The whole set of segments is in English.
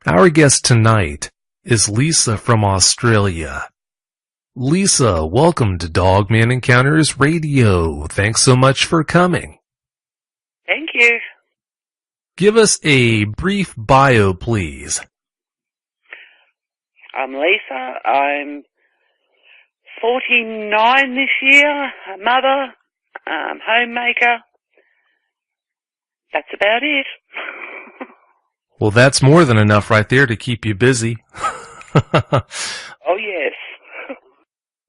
Our guest tonight is Lisa from Australia. Lisa, welcome to Dogman Encounters Radio. Thanks so much for coming. Thank you. Give us a brief bio, please. I'm Lisa. I'm 49 this year, a mother, homemaker. That's about it. Well, that's more than enough right there to keep you busy. Oh, yes.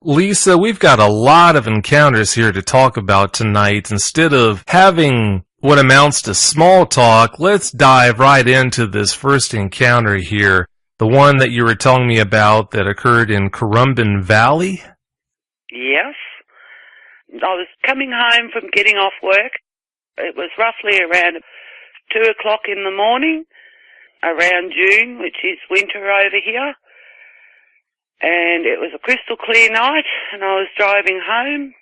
Lisa, we've got a lot of encounters here to talk about tonight. Instead of having what amounts to small talk, let's dive right into this first encounter here. The one that you were telling me about that occurred in Currumbin Valley? Yes. I was coming home from getting off work. It was roughly around 2 o'clock in the morning, around June, which is winter over here. And it was a crystal clear night, and I was driving home,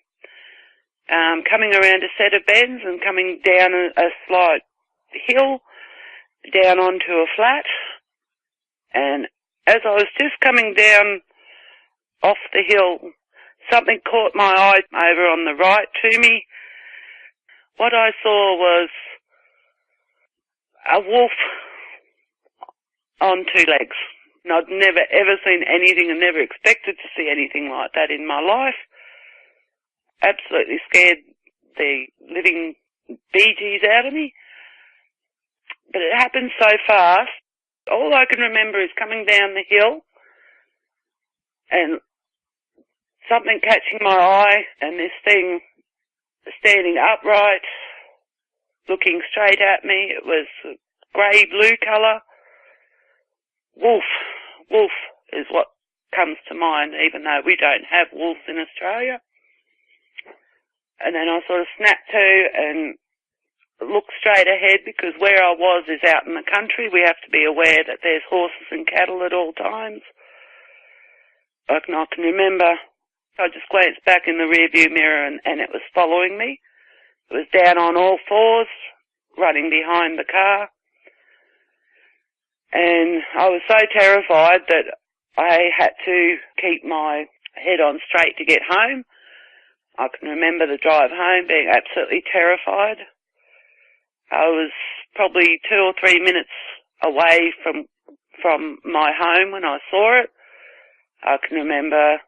coming around a set of bends and coming down a slight hill, down onto a flat. And as I was just coming down off the hill, something caught my eye over on the right to me. What I saw was a wolf on 2 legs. And I'd never ever seen anything and never expected to see anything like that in my life. Absolutely scared the living bejeez out of me. But it happened so fast. All I can remember is coming down the hill and something catching my eye and this thing standing upright, looking straight at me. It was grey-blue colour. Wolf is what comes to mind, even though we don't have wolves in Australia. And then I sort of snapped to and looked straight ahead, because where I was is out in the country. We have to be aware that there's horses and cattle at all times. I can remember, I just glanced back in the rearview mirror and it was following me. It was down on all fours, running behind the car. And I was so terrified that I had to keep my head on straight to get home. I can remember the drive home being absolutely terrified. I was probably 2 or 3 minutes away from my home when I saw it. I can remember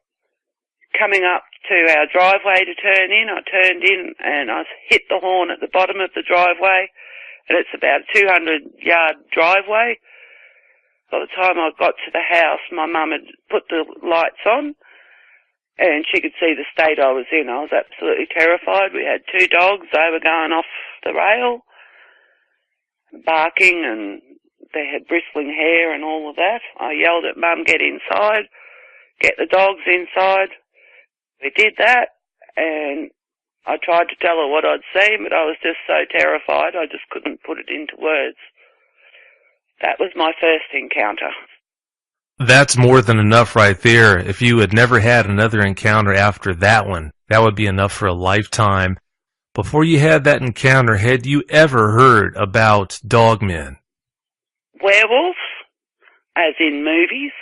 coming up to our driveway to turn in. I turned in and I hit the horn at the bottom of the driveway, and it's about a 200-yard driveway. By the time I got to the house, my mum had put the lights on and she could see the state I was in. I was absolutely terrified. We had 2 dogs. They were going off the rail, barking, and they had bristling hair and all of that. I yelled at Mum, get inside, get the dogs inside. We did that, and I tried to tell her what I'd seen, but I was just so terrified I just couldn't put it into words. That was my first encounter. That's more than enough right there. If you had never had another encounter after that one, that would be enough for a lifetime. Before you had that encounter, had you ever heard about dogmen? Werewolves, as in movies,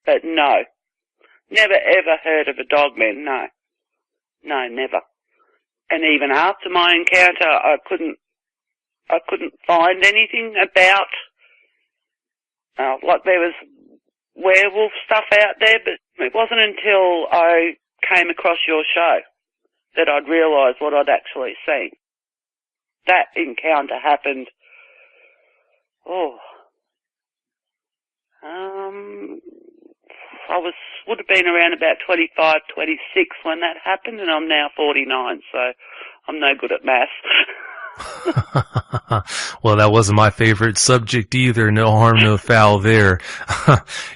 but no. Never ever heard of a dogman, no. No, never. And even after my encounter, I couldn't find anything about, like there was werewolf stuff out there, but it wasn't until I came across your show that I'd realised what I'd actually seen. That encounter happened, would have been around about 25, 26 when that happened, and I'm now 49, so I'm no good at maths. Well, that wasn't my favorite subject either. No harm, no foul there.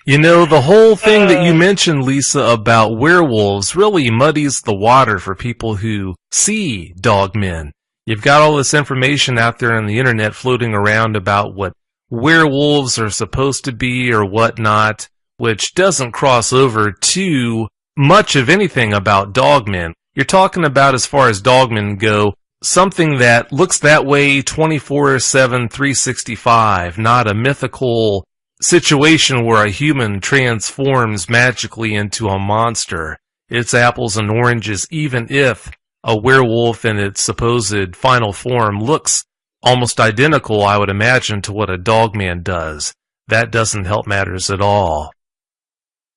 You know, the whole thing that you mentioned, Lisa, about werewolves really muddies the water for people who see dogmen. You've got all this information out there on the internet floating around about what werewolves are supposed to be or whatnot, which doesn't cross over too much of anything about dogmen. You're talking about, as far as dogmen go, something that looks that way 24/7, 365, not a mythical situation where a human transforms magically into a monster. It's apples and oranges, even if a werewolf in its supposed final form looks almost identical, I would imagine, to what a dogman does. That doesn't help matters at all.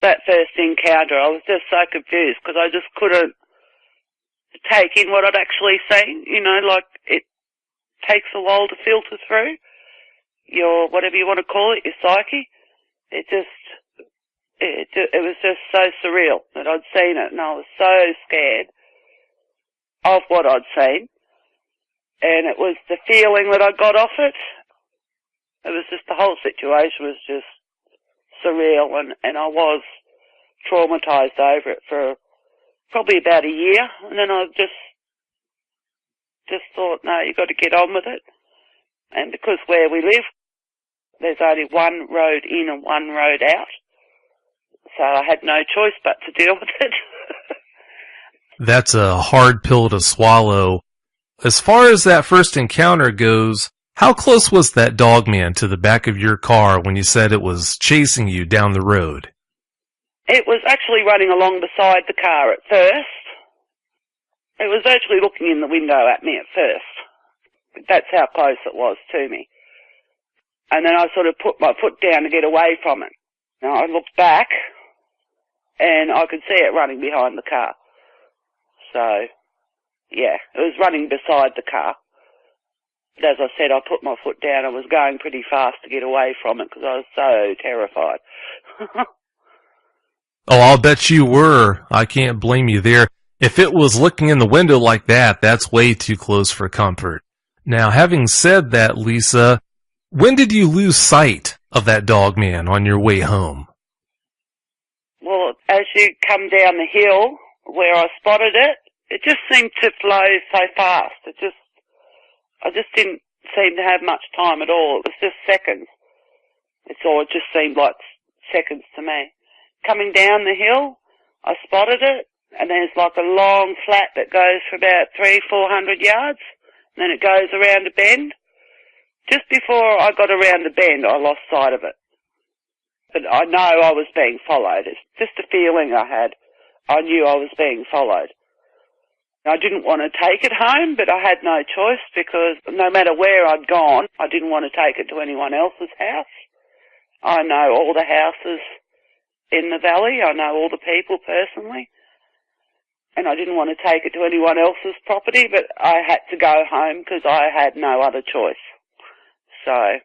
That first encounter, I was just so confused because I just couldn't take in what I'd actually seen. You know, like it takes a while to filter through your, whatever you want to call it, your psyche. It was just so surreal that I'd seen it, and I was so scared of what I'd seen. And it was the feeling that I got off it. It was just, the whole situation was just surreal, and I was traumatized over it for probably about a year, and then I just thought, no, you've got to get on with it. And because where we live, there's only one road in and one road out, so I had no choice but to deal with it. That's a hard pill to swallow. As far as that first encounter goes, how close was that dogman to the back of your car when you said it was chasing you down the road? It was actually running along beside the car at first. It was actually looking in the window at me at first. That's how close it was to me. And then I sort of put my foot down to get away from it. Now I looked back, and I could see it running behind the car. So, yeah, it was running beside the car. But as I said, I put my foot down. I was going pretty fast to get away from it because I was so terrified. Oh, I'll bet you were. I can't blame you there. If it was looking in the window like that, that's way too close for comfort. Now, having said that, Lisa, when did you lose sight of that dogman on your way home? Well, as you come down the hill where I spotted it, it just seemed to flow so fast. I just didn't seem to have much time at all. It was just seconds. It just seemed like seconds to me. Coming down the hill, I spotted it, and there's like a long flat that goes for about 300-400 yards, and then it goes around a bend. Just before I got around the bend, I lost sight of it. But I know I was being followed. It's just a feeling I had. I knew I was being followed. I didn't want to take it home, but I had no choice because no matter where I'd gone, I didn't want to take it to anyone else's house. I know all the houses in the valley. I know all the people personally. And I didn't want to take it to anyone else's property, but I had to go home because I had no other choice. So,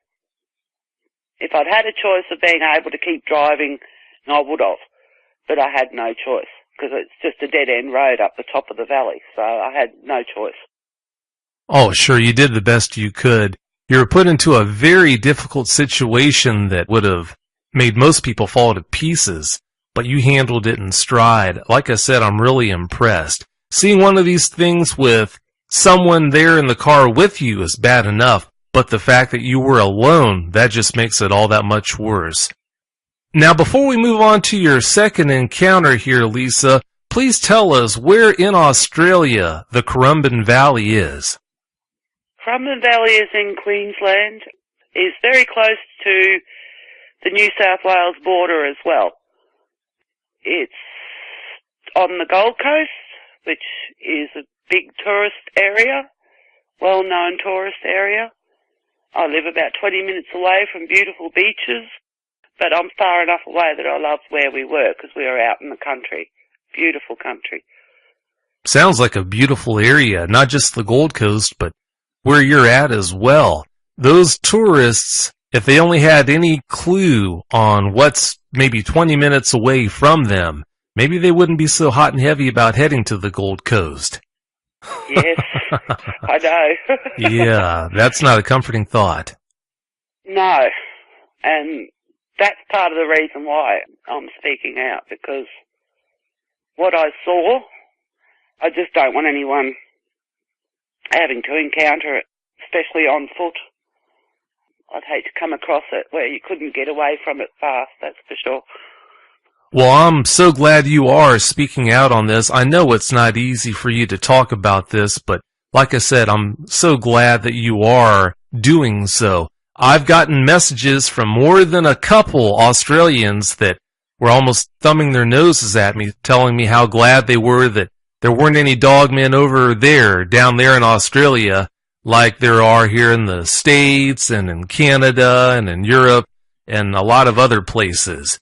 if I'd had a choice of being able to keep driving, I would have. But I had no choice because it's just a dead-end road up the top of the valley, so I had no choice. Oh, sure, you did the best you could. You were put into a very difficult situation that would have made most people fall to pieces, but you handled it in stride. Like I said, I'm really impressed. Seeing one of these things with someone there in the car with you is bad enough, but the fact that you were alone, that just makes it all that much worse. Now, before we move on to your second encounter here, Lisa, please tell us where in Australia the Currumbin Valley is. Currumbin Valley is in Queensland. It's very close to the New South Wales border as well. It's on the Gold Coast, which is a big tourist area, well-known tourist area. I live about 20 minutes away from beautiful beaches, but I'm far enough away that I loved where we were because we were out in the country. Beautiful country. Sounds like a beautiful area, not just the Gold Coast, but where you're at as well. Those tourists, if they only had any clue on what's maybe 20 minutes away from them, maybe they wouldn't be so hot and heavy about heading to the Gold Coast. Yes, I know. Yeah, that's not a comforting thought. No, and that's part of the reason why I'm speaking out, because what I saw, I just don't want anyone having to encounter it, especially on foot. I'd hate to come across it where you couldn't get away from it fast, that's for sure. Well, I'm so glad you are speaking out on this. I know it's not easy for you to talk about this, but like I said, I'm so glad that you are doing so. I've gotten messages from more than a couple Australians that were almost thumbing their noses at me, telling me how glad they were that there weren't any dogmen over there, down there in Australia, like there are here in the States and in Canada and in Europe and a lot of other places.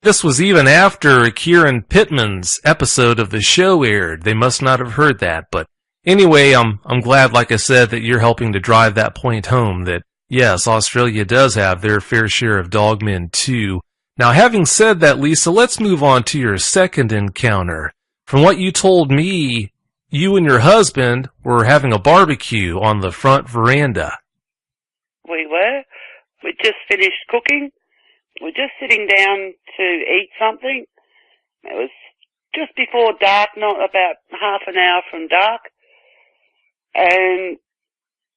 This was even after Kieran Pittman's episode of the show aired. They must not have heard that, but anyway, I'm glad, like I said, that you're helping to drive that point home that, yes, Australia does have their fair share of dogmen too. Now, having said that, Lisa, let's move on to your second encounter. From what you told me, you and your husband were having a barbecue on the front veranda. We were. We just finished cooking. We're just sitting down to eat something. It was just before dark, not about half an hour from dark. And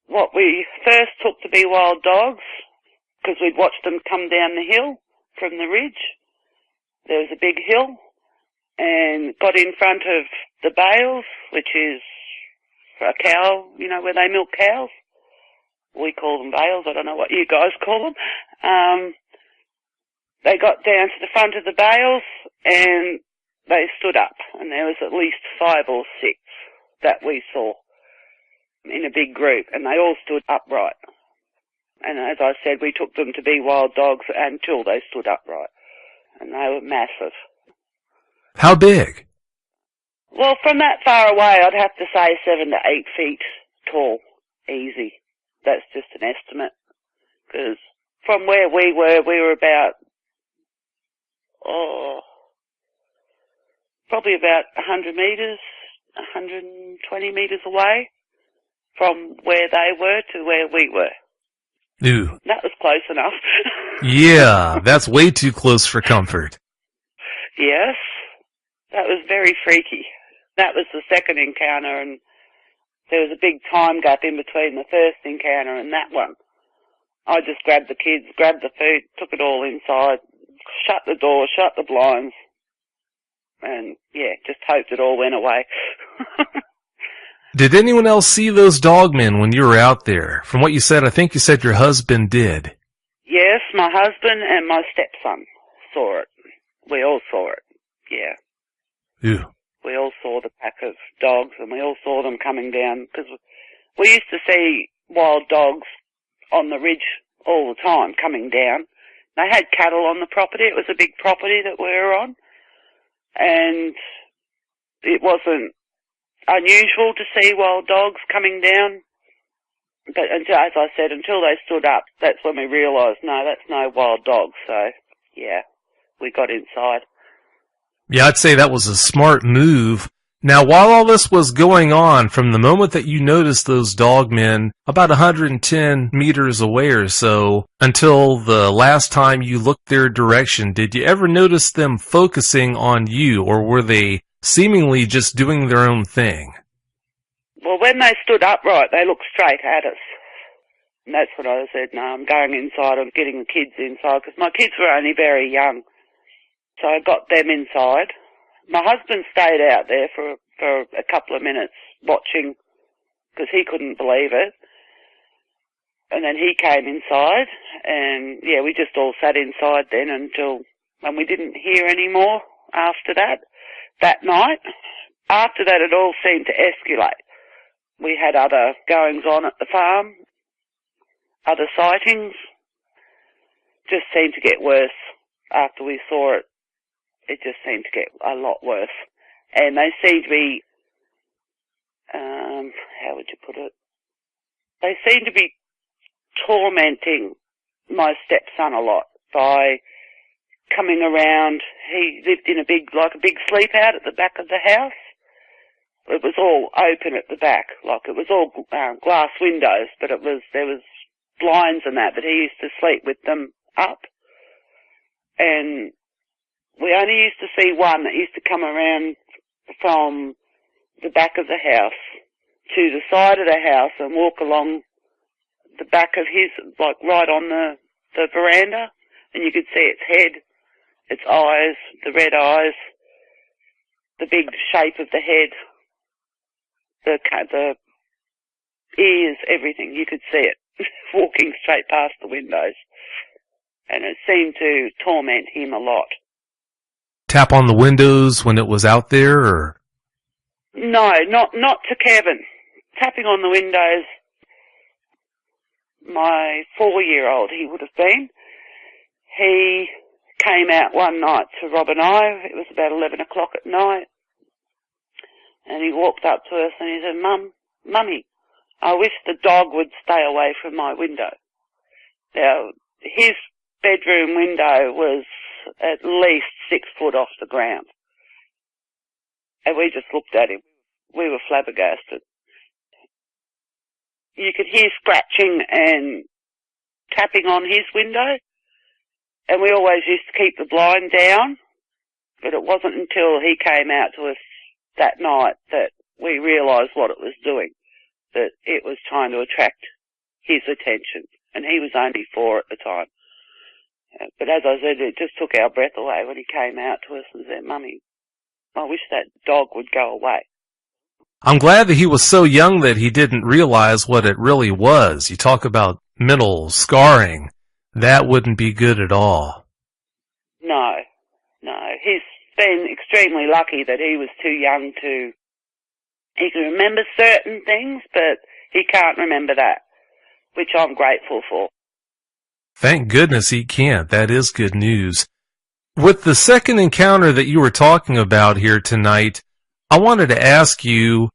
what we first took to be wild dogs, because we'd watched them come down the hill from the ridge. There was a big hill, and got in front of the bales, which is a cow, you know, where they milk cows. We call them bales. I don't know what you guys call them. They got down to the front of the bales and they stood up, and there was at least 5 or 6 that we saw in a big group, and they all stood upright. And as I said, we took them to be wild dogs until they stood upright, and they were massive. How big? Well, from that far away, I'd have to say 7 to 8 feet tall, easy. That's just an estimate, because from where we were about, probably about 100 metres, 120 metres away from where they were to where we were. Ooh. That was close enough. Yeah, that's way too close for comfort. Yes, that was very freaky. That was the second encounter, and there was a big time gap in between the first encounter and that one. I just grabbed the kids, grabbed the food, took it all inside, shut the door, shut the blinds, and yeah, just hoped it all went away. Did anyone else see those dogmen when you were out there? From what you said, I think you said your husband did. Yes, my husband and my stepson saw it. We all saw it, yeah. Ew. We all saw the pack of dogs, and we all saw them coming down, because we used to see wild dogs on the ridge all the time coming down. They had cattle on the property. It was a big property that we were on, and it wasn't unusual to see wild dogs coming down. But until, as I said, until they stood up, that's when we realised, no, that's no wild dog. So, yeah, we got inside. Yeah, I'd say that was a smart move. Now, while all this was going on, from the moment that you noticed those dogmen about 110 meters away or so, until the last time you looked their direction, did you ever notice them focusing on you, or were they seemingly just doing their own thing? Well, when they stood upright, they looked straight at us. And that's what I said, no, I'm going inside, I'm getting the kids inside, because my kids were only very young. So I got them inside. My husband stayed out there for a couple of minutes watching, because he couldn't believe it. And then he came inside, and yeah, we just all sat inside then and we didn't hear any more after that night. After that, it all seemed to escalate. We had other goings on at the farm, other sightings. Just seemed to get worse after we saw it. It just seemed to get a lot worse. And they seemed to be, how would you put it? They seemed to be tormenting my stepson a lot by coming around. He lived in a big sleep out at the back of the house. It was all open at the back, like it was all glass windows, but there was blinds and that, but he used to sleep with them up. And we only used to see one that used to come around from the back of the house to the side of the house and walk along the back of his, like right on the veranda, and you could see its head, its eyes, the red eyes, the big shape of the head, the ears, everything. You could see it. walking straight past the windows. And it seemed to torment him a lot. Tap on the windows when it was out there, or? No, not to Kevin. Tapping on the windows, my 4-year-old he would have been, he came out one night to Rob and I. It was about 11 o'clock at night. And he walked up to us and he said, Mummy, I wish the dog would stay away from my window. Now, his bedroom window was at least 6 foot off the ground. And we just looked at him. We were flabbergasted. You could hear scratching and tapping on his window. And we always used to keep the blind down. But it wasn't until he came out to us that night that we realised what it was doing. That it was trying to attract his attention. And he was only 4 at the time. But as I said, it just took our breath away when he came out to us and said, Mummy, I wish that dog would go away. I'm glad that he was so young that he didn't realize what it really was. You talk about mental scarring. That wouldn't be good at all. No. He's been extremely lucky that he was too young to... He can remember certain things, but he can't remember that, which I'm grateful for. Thank goodness he can't. That is good news. With the second encounter that you were talking about here tonight, I wanted to ask you,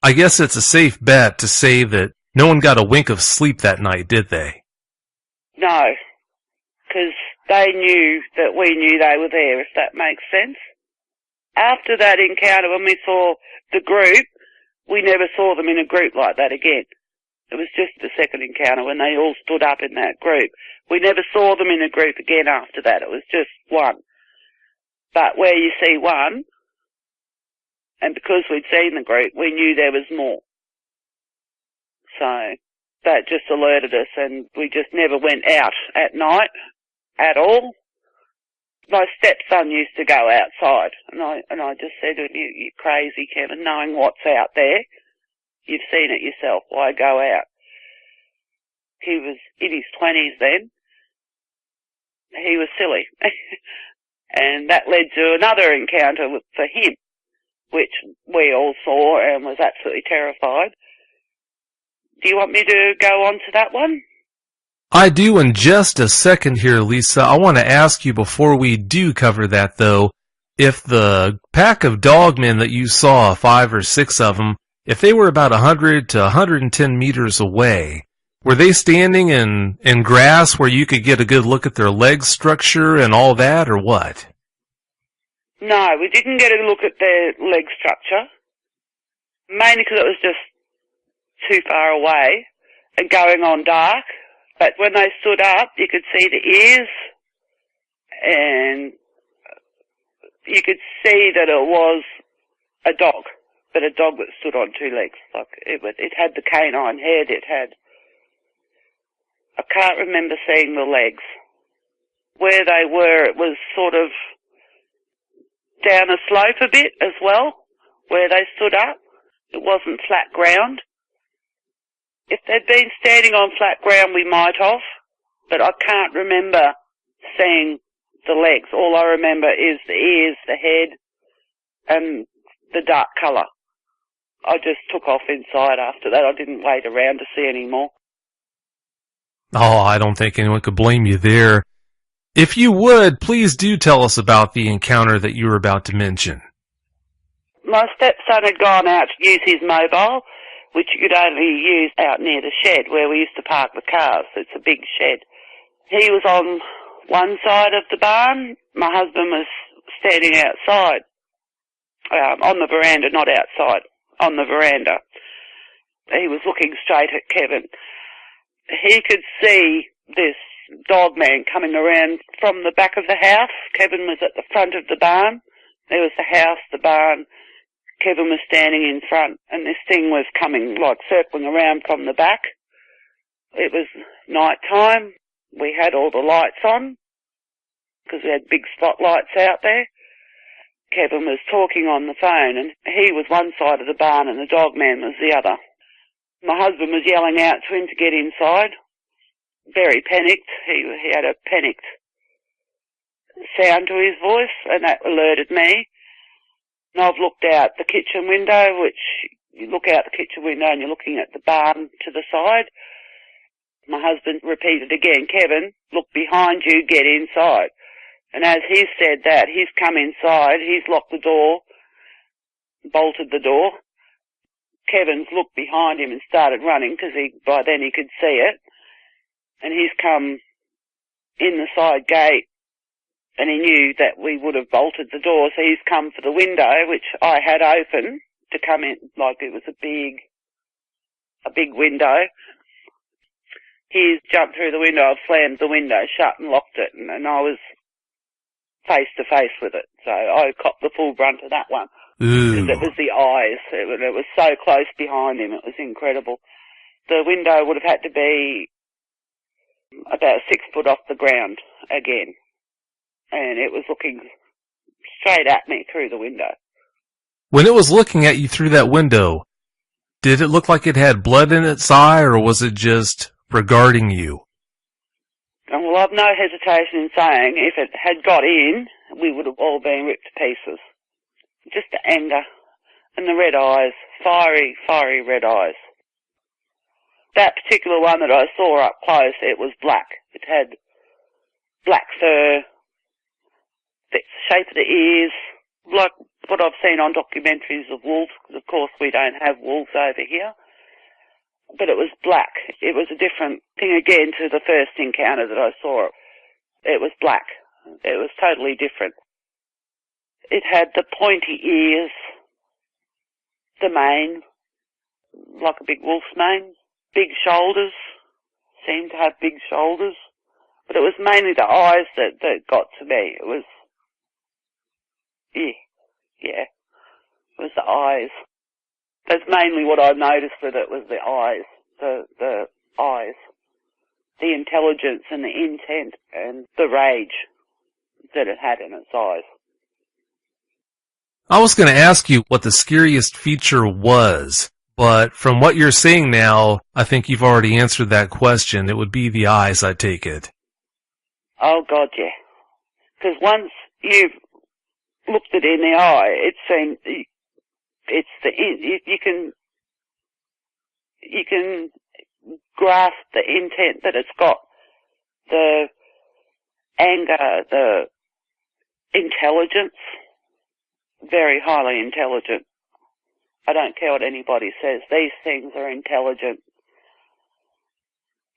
I guess it's a safe bet to say that no one got a wink of sleep that night, did they? No, because they knew that we knew they were there, if that makes sense. After that encounter, when we saw the group, we never saw them in a group like that again. It was just the second encounter when they all stood up in that group. We never saw them in a group again after that. It was just one. But where you see one, and because we'd seen the group, we knew there was more. So that just alerted us, and we just never went out at night at all. My stepson used to go outside, and I just said to him, you're crazy, Kevin, knowing what's out there. You've seen it yourself. Why go out? He was in his 20s then. He was silly. And that led to another encounter for him, which we all saw and was absolutely terrified. Do you want me to go on to that one? I do in just a second here, Lisa. I want to ask you before we do cover that, though, if the pack of dogmen that you saw, 5 or 6 of them, if they were about 100 to 110 meters away, were they standing in grass where you could get a good look at their leg structure and all that, or what? No, we didn't get a look at their leg structure, mainly because it was just too far away and going on dark. But when they stood up, you could see the ears, and you could see that it was a dog, but a dog that stood on 2 legs. Like it had the canine head. It had. I can't remember seeing the legs. Where they were, it was sort of down a slope a bit as well, where they stood up. It wasn't flat ground. If they'd been standing on flat ground, we might have, but I can't remember seeing the legs. All I remember is the ears, the head, and the dark colour. I just took off inside after that. I didn't wait around to see any more. Oh, I don't think anyone could blame you there. If you would, please do tell us about the encounter that you were about to mention. My stepson had gone out to use his mobile, which you could only use out near the shed where we used to park the cars. It's a big shed. He was on one side of the barn. My husband was standing outside, on the veranda, not outside, on the veranda. He was looking straight at Kevin. He could see this dog man coming around from the back of the house. Kevin was at the front of the barn. There was the house, the barn. Kevin was standing in front, and this thing was coming, like, circling around from the back. It was night time. We had all the lights on, because we had big spotlights out there. Kevin was talking on the phone, and he was one side of the barn, and the dog man was the other. My husband was yelling out to him to get inside. Very panicked. He had a panicked sound to his voice, and that alerted me. And I've looked out the kitchen window, which you look out the kitchen window and you're looking at the barn to the side. My husband repeated again, Kevin, look behind you, get inside. And as he said that, he's come inside, he's locked the door, bolted the door. Kevin's looked behind him and started running because by then he could see it. And he's come in the side gate, and he knew that we would have bolted the door, so he's come for the window, which I had open to come in, like it was a big window. He's jumped through the window, I've slammed the window shut and locked it, and I was face to face with it. So I copped the full brunt of that one. Because it was the eyes. It was so close behind him, it was incredible. The window would have had to be about 6 foot off the ground again. And it was looking straight at me through the window. When it was looking at you through that window, did it look like it had blood in its eye, or was it just regarding you? Well, I've no hesitation in saying if it had got in, we would have all been ripped to pieces. Just the anger and the red eyes, fiery, fiery red eyes. That particular one that I saw up close, it was black. It had black fur, the shape of the ears, like what I've seen on documentaries of wolves, because of course we don't have wolves over here. But it was black. It was a different thing again to the first encounter that I saw. It was black. It was totally different. It had the pointy ears, the mane, like a big wolf's mane, big shoulders, seemed to have big shoulders. But it was mainly the eyes that got to me. It was, yeah, it was the eyes. That's mainly what I noticed with it, was the eyes, the eyes, the intelligence and the intent and the rage that it had in its eyes. I was going to ask you what the scariest feature was, but from what you're saying now, I think you've already answered that question. It would be the eyes, I take it. Oh, God, yeah. Because once you've looked it in the eye, it seems you can grasp the intent that it's got, the anger, the intelligence, very highly intelligent. I don't care what anybody says, these things are intelligent.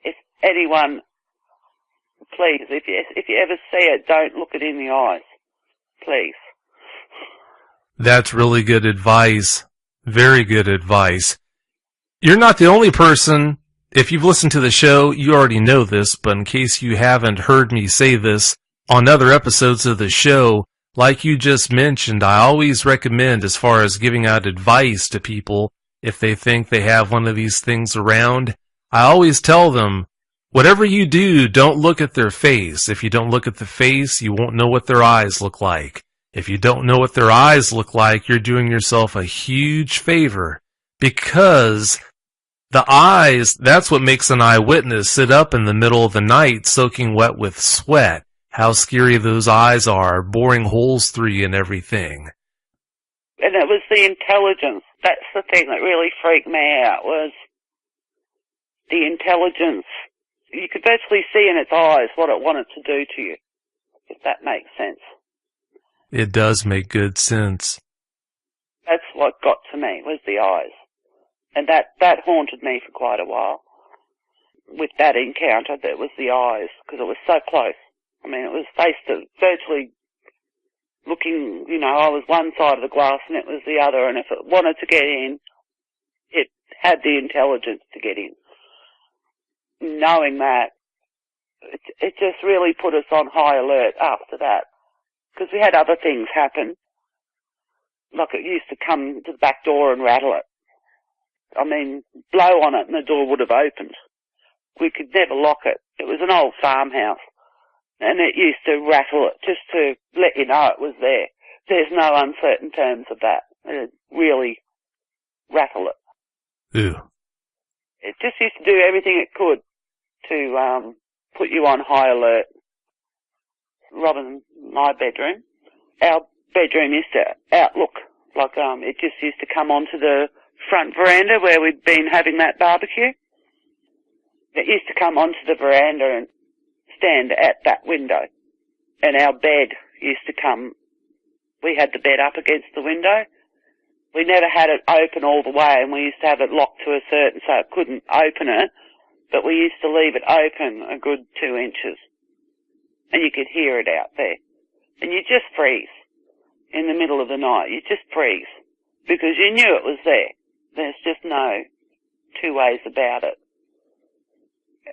If anyone, please, if you ever see it, don't look it in the eyes, please. That's really good advice. Very good advice. You're not the only person. If you've listened to the show, you already know this, but in case you haven't heard me say this on other episodes of the show, like you just mentioned, I always recommend, as far as giving out advice to people, if they think they have one of these things around, I always tell them, whatever you do, don't look at their face. If you don't look at the face, you won't know what their eyes look like. If you don't know what their eyes look like, you're doing yourself a huge favor, because the eyes, that's what makes an eyewitness sit up in the middle of the night soaking wet with sweat. How scary those eyes are, boring holes through you and everything. And it was the intelligence. That's the thing that really freaked me out, was the intelligence. You could virtually see in its eyes what it wanted to do to you, if that makes sense. It does make good sense. That's what got to me, was the eyes. And that haunted me for quite a while. With that encounter, that was the eyes, because it was so close. I mean, it was face to, virtually looking, I was one side of the glass and it was the other, and if it wanted to get in, it had the intelligence to get in. Knowing that, it just really put us on high alert after that. Because we had other things happen. Like it used to come to the back door and rattle it. I mean, blow on it and the door would have opened. We could never lock it. It was an old farmhouse. And it used to rattle it just to let you know it was there. There's no uncertain terms of that. It'd really rattle it. Ew. It just used to do everything it could to put you on high alert. Robin, my bedroom, our bedroom used to outlook, like it just used to come onto the front veranda where we'd been having that barbecue. It used to come onto the veranda and stand at that window. And our bed used to come, we had the bed up against the window. We never had it open all the way, and we used to have it locked to a certain, so it couldn't open it, but we used to leave it open a good 2 inches. And you could hear it out there. And you just freeze in the middle of the night. You just freeze because you knew it was there. There's just no two ways about it.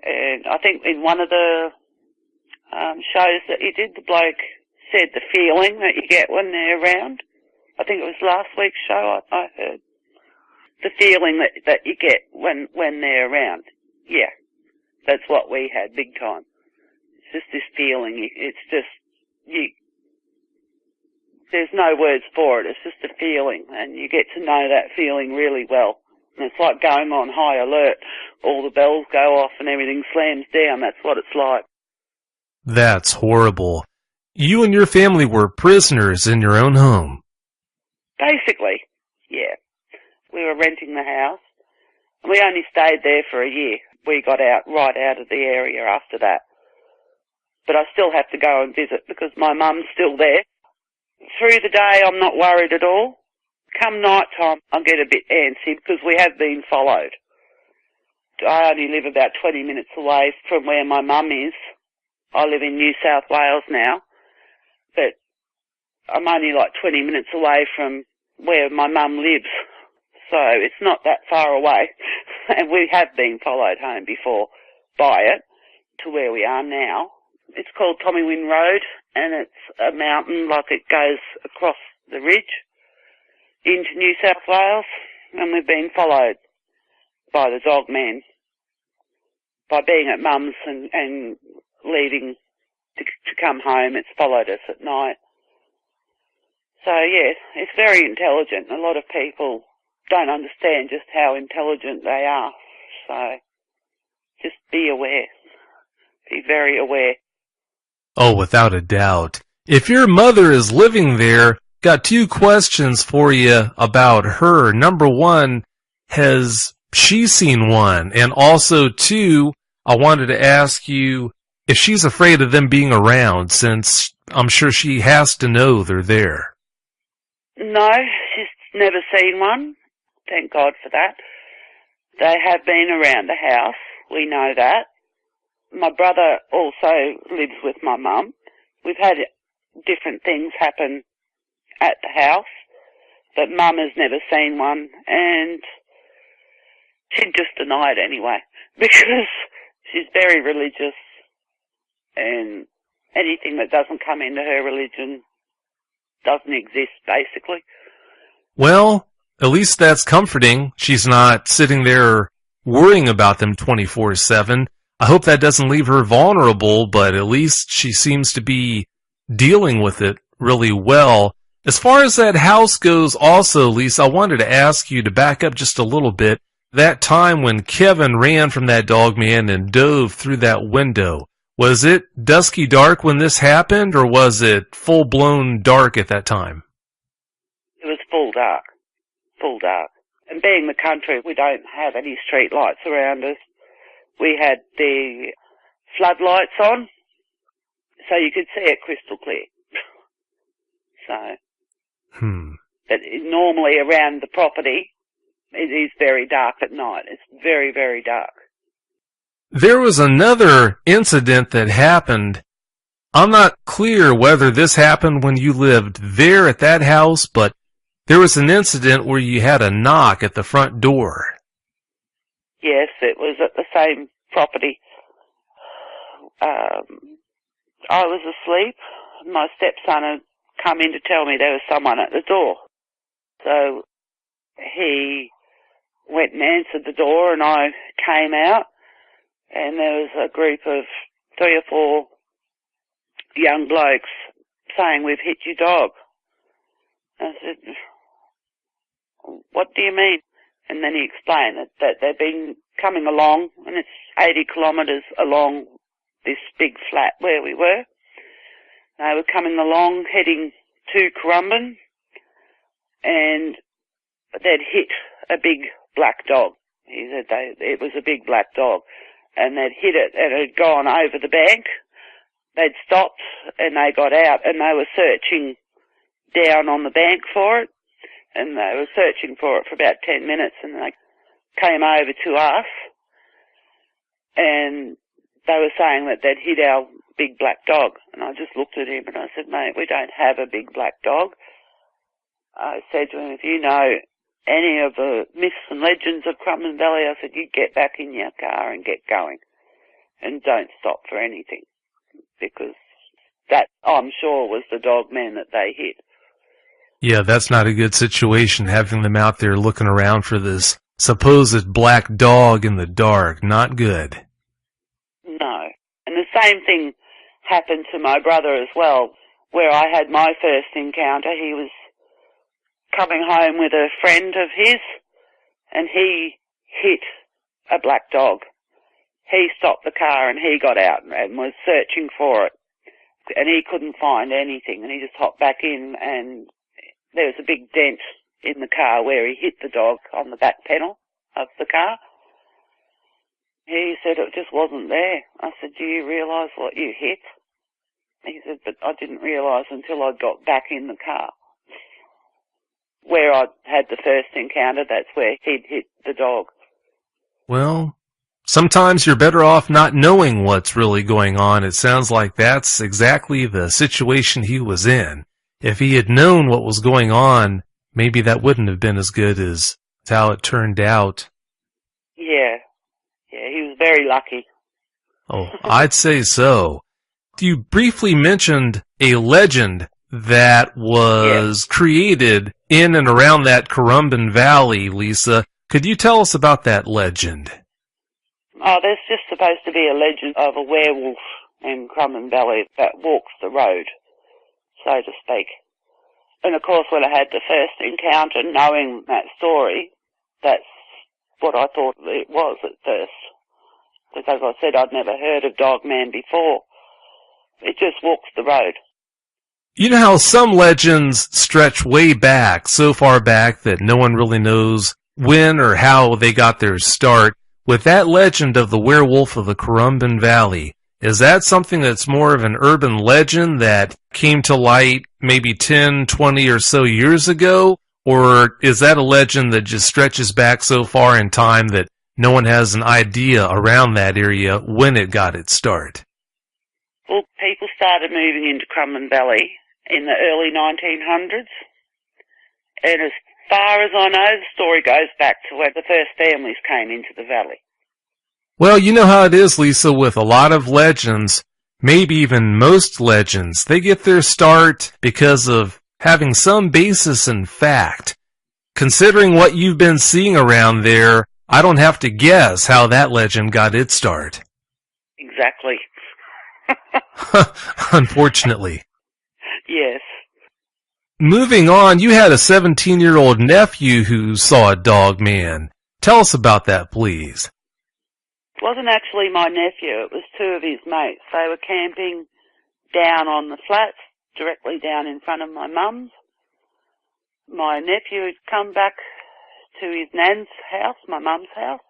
And I think in one of the shows that you did, the bloke said the feeling that you get when they're around. I think it was last week's show I heard. The feeling that you get when they're around. Yeah, that's what we had big time. It's just this feeling. It's just, there's no words for it. It's just a feeling, and you get to know that feeling really well. And it's like going on high alert. All the bells go off and everything slams down. That's what it's like. That's horrible. You and your family were prisoners in your own home. Basically, yeah. We were renting the house, and we only stayed there for a year. We got right out of the area after that. But I still have to go and visit because my mum's still there. Through the day, I'm not worried at all. Come night time, I get a bit antsy because we have been followed. I only live about 20 minutes away from where my mum is. I live in New South Wales now, but I'm only like 20 minutes away from where my mum lives. So it's not that far away. And we have been followed home before by it to where we are now. It's called Tommywin Road, and it's a mountain, like it goes across the ridge into New South Wales, and we've been followed by the dog man. By being at mum's and leaving to come home, it's followed us at night. So yeah, it's very intelligent. A lot of people don't understand just how intelligent they are. So just be aware. Be very aware. Oh, without a doubt. If your mother is living there, got two questions for you about her. Number one, has she seen one? And also, two, I wanted to ask you if she's afraid of them being around, since I'm sure she has to know they're there. No, she's never seen one. Thank God for that. They have been around the house. We know that. My brother also lives with my mum. We've had different things happen at the house, but mum has never seen one, and she'd just deny it anyway, because she's very religious, and anything that doesn't come into her religion doesn't exist, basically. Well, at least that's comforting. She's not sitting there worrying about them 24/7. I hope that doesn't leave her vulnerable, but at least she seems to be dealing with it really well. As far as that house goes also, Lisa, I wanted to ask you to back up just a little bit. That time when Kevin ran from that dog man and dove through that window, was it dusky dark when this happened, or was it full-blown dark at that time? It was full dark. Full dark. And being the country, we don't have any street lights around us. We had the floodlights on, so you could see it crystal clear. So, But normally around the property, it is very dark at night. It's very, very dark. There was another incident that happened. I'm not clear whether this happened when you lived there at that house, but there was an incident where you had a knock at the front door. Yes, it was at the same property. I was asleep. My stepson had come in to tell me there was someone at the door. So he went and answered the door, and I came out, and there was a group of 3 or 4 young blokes saying, "We've hit your dog." I said, "What do you mean?" And then he explained that they've been coming along, and it's 80 kilometres along this big flat where we were. They were coming along, heading to Currumbin, and they'd hit a big black dog. He said it was a big black dog, and they'd hit it, and it had gone over the bank. They'd stopped, and they got out, and they were searching down on the bank for it, and they were searching for it for about 10 minutes, and they came over to us, and they were saying that they'd hit our big black dog. And I just looked at him and I said, mate, we don't have a big black dog. I said to him, if you know any of the myths and legends of Currumbin Valley, I said, you get back in your car and get going and don't stop for anything, because that, I'm sure, was the dog man that they hit. Yeah, that's not a good situation, having them out there looking around for this supposed black dog in the dark. Not good. No. And the same thing happened to my brother as well, where I had my first encounter. He was coming home with a friend of his, and he hit a black dog. He stopped the car and he got out and was searching for it, and he couldn't find anything, and he just hopped back in, and there was a big dent in the car where he hit the dog on the back panel of the car. He said it just wasn't there. I said, do you realise what you hit? He said, but I didn't realise until I got back in the car. Where I had the first encounter, that's where he'd hit the dog. Well, sometimes you're better off not knowing what's really going on. It sounds like that's exactly the situation he was in. If he had known what was going on, maybe that wouldn't have been as good as how it turned out. Yeah. Yeah, he was very lucky. Oh, I'd say so. You briefly mentioned a legend that was created in and around that Currumbin Valley, Lisa. Could you tell us about that legend? Oh, there's just supposed to be a legend of a werewolf in Currumbin Valley that walks the road, so to speak. And of course, when I had the first encounter, knowing that story, that's what I thought it was at first. Because as I said, I'd never heard of Dogman before. It just walks the road. You know how some legends stretch way back, so far back that no one really knows when or how they got their start. With that legend of the werewolf of the Currumbin Valley, is that something that's more of an urban legend that came to light maybe 10, 20 or so years ago? Or is that a legend that just stretches back so far in time that no one has an idea around that area when it got its start? Well, people started moving into Currumbin Valley in the early 1900s. And as far as I know, the story goes back to when the first families came into the valley. Well, you know how it is, Lisa, with a lot of legends, maybe even most legends. They get their start because of having some basis in fact. Considering what you've been seeing around there, I don't have to guess how that legend got its start. Exactly. Unfortunately. Yes. Moving on, you had a 17-year-old nephew who saw a dog man. Tell us about that, please. It wasn't actually my nephew, it was two of his mates. They were camping down on the flats, directly down in front of my mum's. My nephew had come back to his nan's house, my mum's house,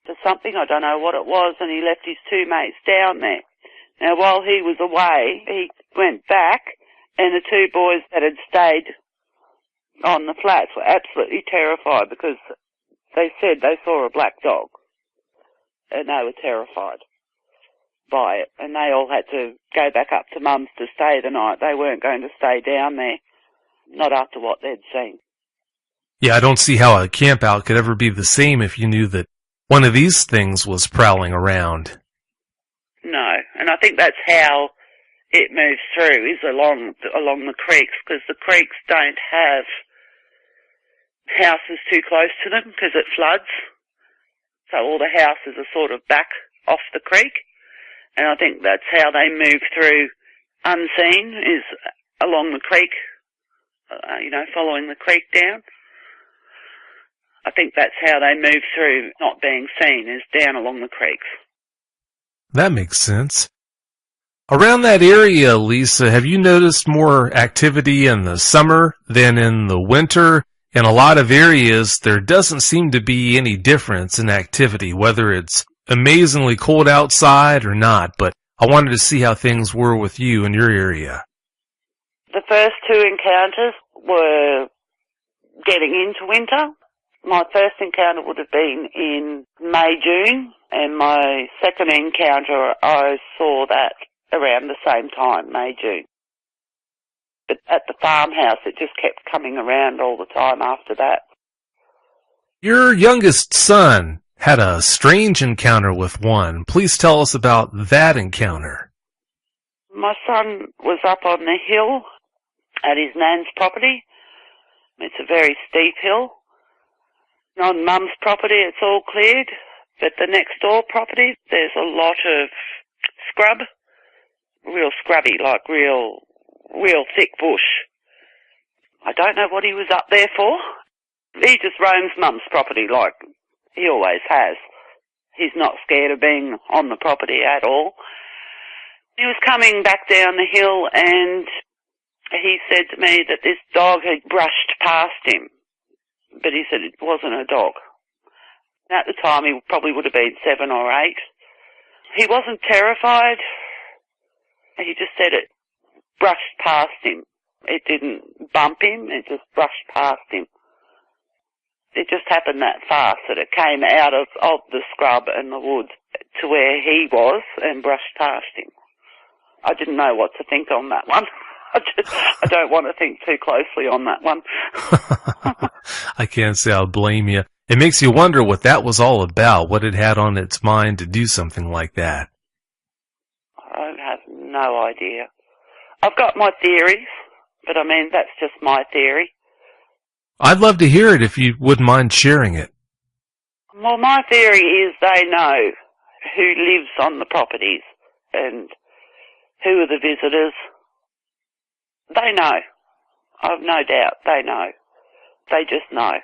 for something, I don't know what it was, and he left his two mates down there. Now, while he was away, he went back, and the two boys that had stayed on the flats were absolutely terrified because they said they saw a black dog, and they were terrified by it, and they all had to go back up to Mum's to stay the night. They weren't going to stay down there, not after what they'd seen. Yeah, I don't see how a campout could ever be the same if you knew that one of these things was prowling around. No, and I think that's how it moves through, is along the creeks, because the creeks don't have houses too close to them because it floods. So all the houses are sort of back off the creek, and I think that's how they move through unseen, is along the creek, following the creek down. I think that's how they move through not being seen, is down along the creeks. That makes sense. Around that area, Lisa, have you noticed more activity in the summer than in the winter? In a lot of areas, there doesn't seem to be any difference in activity, whether it's amazingly cold outside or not, but I wanted to see how things were with you in your area. The first two encounters were getting into winter. My first encounter would have been in May, June, and my second encounter, I saw that around the same time, May, June. But at the farmhouse, it just kept coming around all the time after that. Your youngest son had a strange encounter with one. Please tell us about that encounter. My son was up on the hill at his nan's property. It's a very steep hill. On Mum's property, it's all cleared, but the next door property, there's a lot of scrub, real scrubby, like real thick bush. I don't know what he was up there for. He just roams Mum's property like he always has. He's not scared of being on the property at all. He was coming back down the hill and he said to me that this dog had brushed past him, but he said it wasn't a dog. At the time, he probably would have been 7 or 8. He wasn't terrified. He just said it brushed past him. It didn't bump him, it just brushed past him. It just happened that fast that it came out of the scrub and the woods to where he was and brushed past him. I didn't know what to think on that one. I don't want to think too closely on that one. I can't say I'll blame you. It makes you wonder what that was all about, what it had on its mind to do something like that. I have no idea. I've got my theories, but I mean, that's just my theory. I'd love to hear it if you wouldn't mind sharing it. Well, my theory is they know who lives on the properties and who are the visitors. They know. I've no doubt they know. They just know.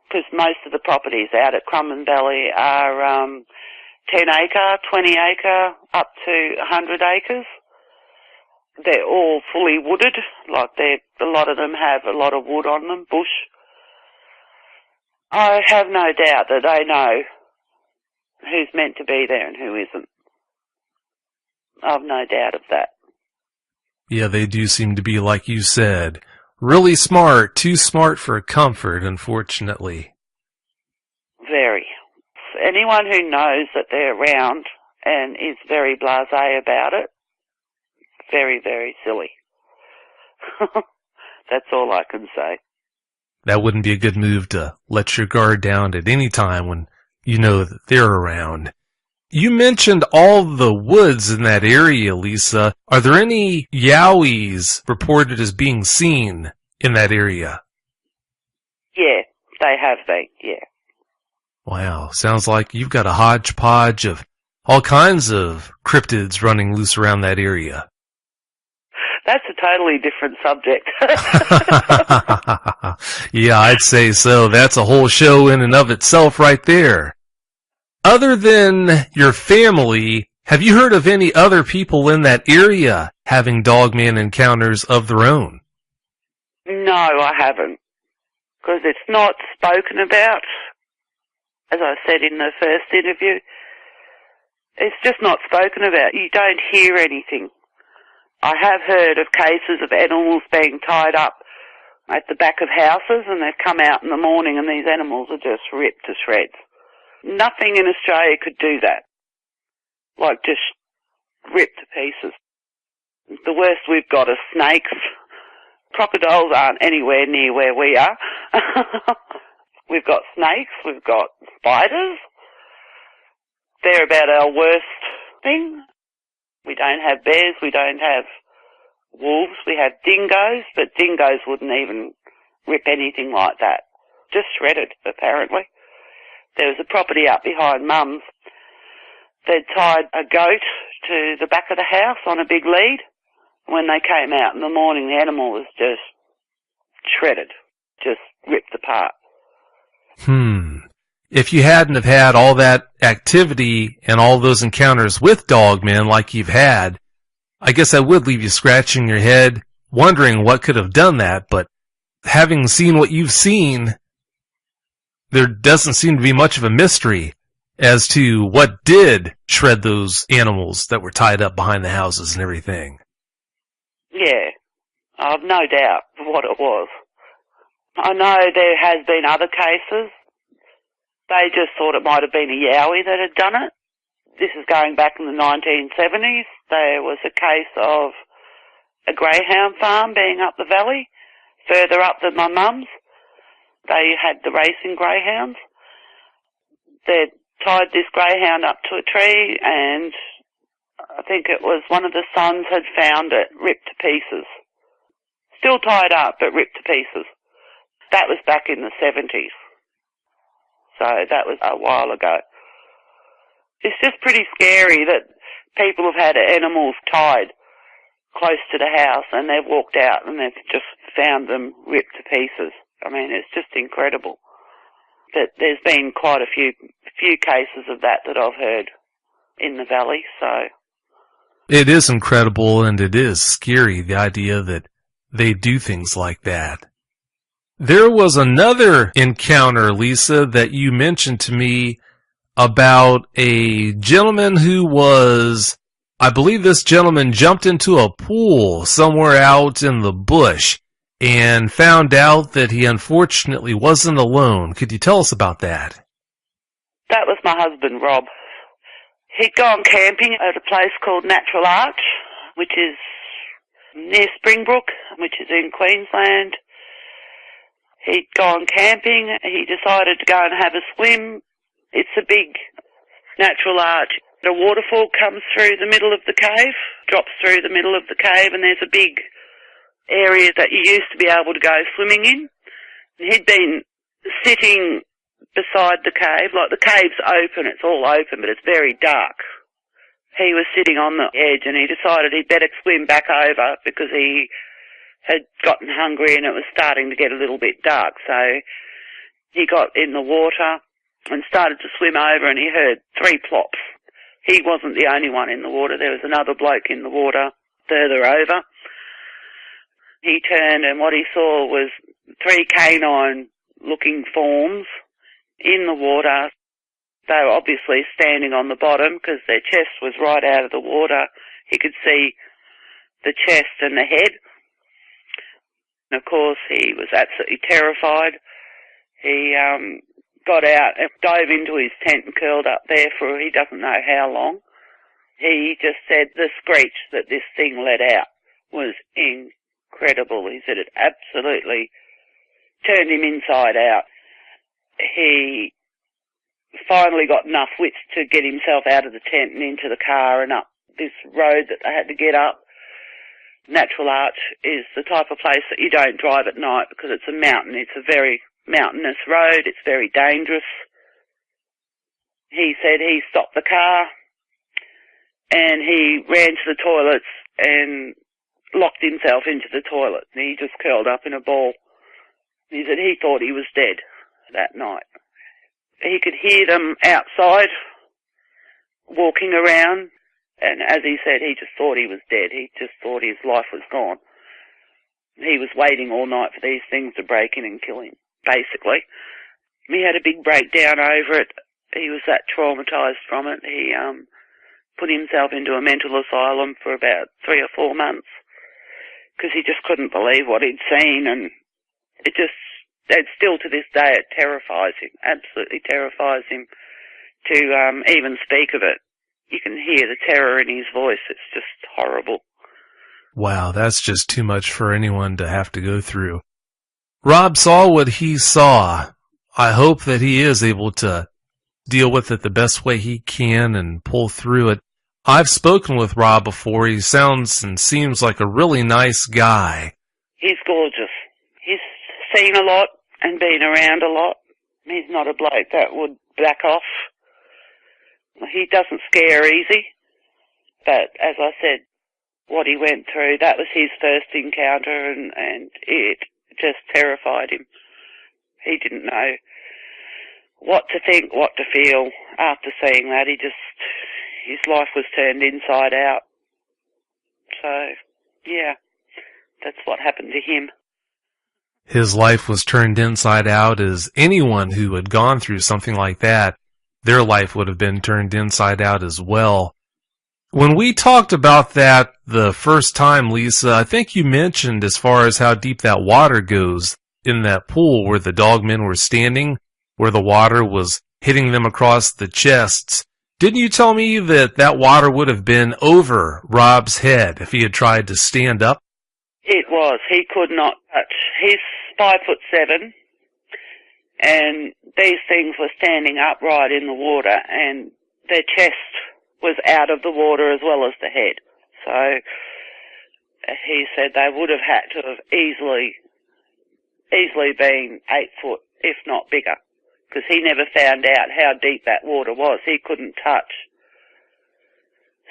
Because most of the properties out at Crumman Valley are 10 acre, 20 acre, up to 100 acres. They're all fully wooded, like a lot of them have a lot of wood on them, bush. I have no doubt that they know who's meant to be there and who isn't. I've no doubt of that. Yeah, they do seem to be, like you said, really smart, too smart for comfort, unfortunately. Very. Anyone who knows that they're around and is very blasé about it, very, very silly. That's all I can say. That wouldn't be a good move to let your guard down at any time when you know that they're around. You mentioned all the woods in that area, Lisa. Are there any yowies reported as being seen in that area? Yeah, they have been, yeah. Wow, sounds like you've got a hodgepodge of all kinds of cryptids running loose around that area. That's a totally different subject. Yeah, I'd say so. That's a whole show in and of itself right there. Other than your family, have you heard of any other people in that area having dogman encounters of their own? No, I haven't. Because it's not spoken about, as I said in the first interview. It's just not spoken about. You don't hear anything. I have heard of cases of animals being tied up at the back of houses and they've come out in the morning and these animals are just ripped to shreds. Nothing in Australia could do that. Like just ripped to pieces. The worst we've got are snakes. Crocodiles aren't anywhere near where we are. We've got snakes, we've got spiders. They're about our worst thing. We don't have bears, we don't have wolves, we have dingoes, but dingoes wouldn't even rip anything like that. Just shredded, apparently. There was a property up behind Mum's. They'd tied a goat to the back of the house on a big lead. When they came out in the morning, the animal was just shredded, just ripped apart. If you hadn't have had all that activity and all those encounters with dogmen like you've had, I guess that would leave you scratching your head, wondering what could have done that, but having seen what you've seen, there doesn't seem to be much of a mystery as to what did shred those animals that were tied up behind the houses and everything. Yeah, I've no doubt what it was. I know there has been other cases. They just thought it might have been a yowie that had done it. This is going back in the 1970s. There was a case of a greyhound farm being up the valley, further up than my mum's. They had the racing greyhounds. They'd tied this greyhound up to a tree, and I think it was one of the sons had found it ripped to pieces. Still tied up, but ripped to pieces. That was back in the 70s. So that was a while ago. It's just pretty scary that people have had animals tied close to the house and they've walked out and they've just found them ripped to pieces. I mean, it's just incredible. That there's been quite a few cases of that I've heard in the valley, so. It is incredible, and it is scary, the idea that they do things like that. There was another encounter, Lisa, that you mentioned to me about a gentleman who was, I believe this gentleman jumped into a pool somewhere out in the bush and found out that he unfortunately wasn't alone. Could you tell us about that? That was my husband, Rob. He'd gone camping at a place called Natural Arch, which is near Springbrook, which is in Queensland. He'd gone camping. He decided to go and have a swim. It's a big natural arch. The waterfall comes through the middle of the cave, drops through the middle of the cave, and there's a big area that you used to be able to go swimming in. And he'd been sitting beside the cave, like the cave's open, it's all open, but it's very dark. He was sitting on the edge and he decided he'd better swim back over because he had gotten hungry and it was starting to get a little bit dark. So he got in the water and started to swim over, and he heard 3 plops. He wasn't the only one in the water. There was another bloke in the water further over. He turned and what he saw was 3 canine-looking forms in the water. They were obviously standing on the bottom because their chest was right out of the water. He could see the chest and the head. And of course, he was absolutely terrified. He got out and dove into his tent and curled up there for he doesn't know how long. He just said the screech that this thing let out was incredible. He said it absolutely turned him inside out. He finally got enough wits to get himself out of the tent and into the car and up this road that they had to get up. Natural Arch is the type of place that you don't drive at night because it's a mountain. It's a very mountainous road. It's very dangerous. He said he stopped the car and he ran to the toilets and locked himself into the toilet. And he just curled up in a ball. He said he thought he was dead that night. He could hear them outside walking around, and as he said, he just thought he was dead. He just thought his life was gone. He was waiting all night for these things to break in and kill him, basically. He had a big breakdown over it. He was that traumatised from it. He put himself into a mental asylum for about 3 or 4 months because he just couldn't believe what he'd seen, and and still to this day it terrifies him, absolutely terrifies him to even speak of it. You can hear the terror in his voice. It's just horrible. Wow, that's just too much for anyone to have to go through. Rob saw what he saw. I hope that he is able to deal with it the best way he can and pull through it. I've spoken with Rob before. He sounds and seems like a really nice guy. He's gorgeous. He's seen a lot and been around a lot. He's not a bloke that would back off. He doesn't scare easy. But as I said, what he went through, that was his first encounter and it just terrified him. He didn't know what to think, what to feel after seeing that. His life was turned inside out. So, yeah, that's what happened to him. His life was turned inside out, as anyone who had gone through something like that, their life would have been turned inside out as well. When we talked about that the first time, Lisa, I think you mentioned as far as how deep that water goes in that pool where the dogmen were standing, where the water was hitting them across the chests. Didn't you tell me that that water would have been over Rob's head if he had tried to stand up? It was. He could not touch. He's 5'7", and these things were standing upright in the water, and their chest was out of the water as well as the head. So he said they would have had to have easily been 8 foot, if not bigger, because he never found out how deep that water was. He couldn't touch.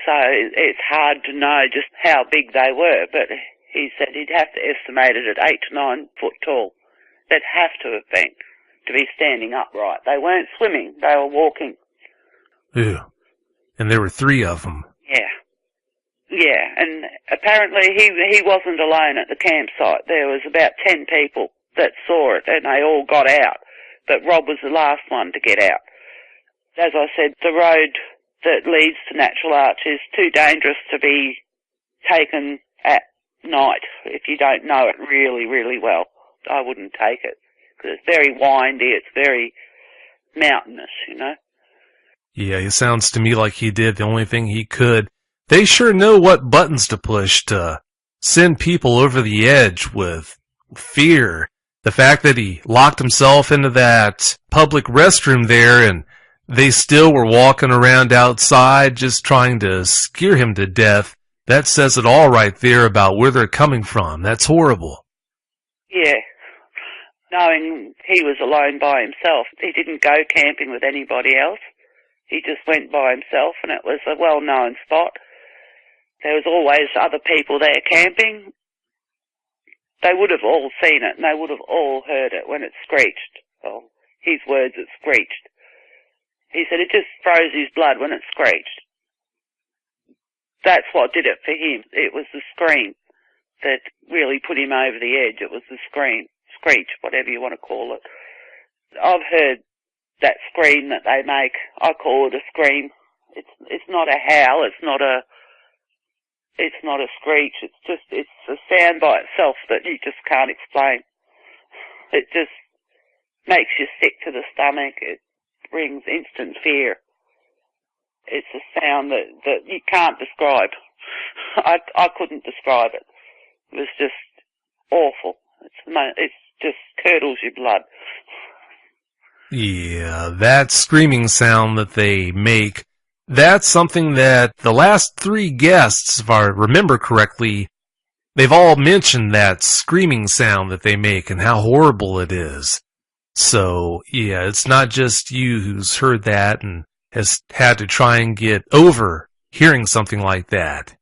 So it's hard to know just how big they were, but he said he'd have to estimate it at 8 to 9 foot tall. They'd have to have been, to be standing upright. They weren't swimming, they were walking. Ew. And there were 3 of them. Yeah. Yeah, and apparently he wasn't alone at the campsite. There was about 10 people that saw it, and they all got out. But Rob was the last one to get out. As I said, the road that leads to Natural Arch is too dangerous to be taken at night if you don't know it really, really well. I wouldn't take it, because it's very windy, it's very mountainous, you know. Yeah, it sounds to me like he did the only thing he could. They sure know what buttons to push to send people over the edge with fear. The fact that he locked himself into that public restroom there and they still were walking around outside just trying to scare him to death, that says it all right there about where they're coming from. That's horrible. Yeah. Knowing he was alone by himself, he didn't go camping with anybody else. He just went by himself, and it was a well-known spot. There was always other people there camping. They would have all seen it, and they would have all heard it when it screeched. Well, his words, it screeched. He said it just froze his blood when it screeched. That's what did it for him. It was the scream that really put him over the edge. It was the screech, whatever you want to call it. I've heard that scream that they make. I call it a scream. It's not a howl. It's not a screech. It's a sound by itself that you just can't explain. It just makes you sick to the stomach. It brings instant fear. It's a sound that you can't describe. I couldn't describe it. It was just awful. It just curdles your blood. Yeah, that screaming sound that they make, that's something that the last 3 guests, if I remember correctly, they've all mentioned that screaming sound that they make and how horrible it is. So, yeah, it's not just you who's heard that and has had to try and get over hearing something like that.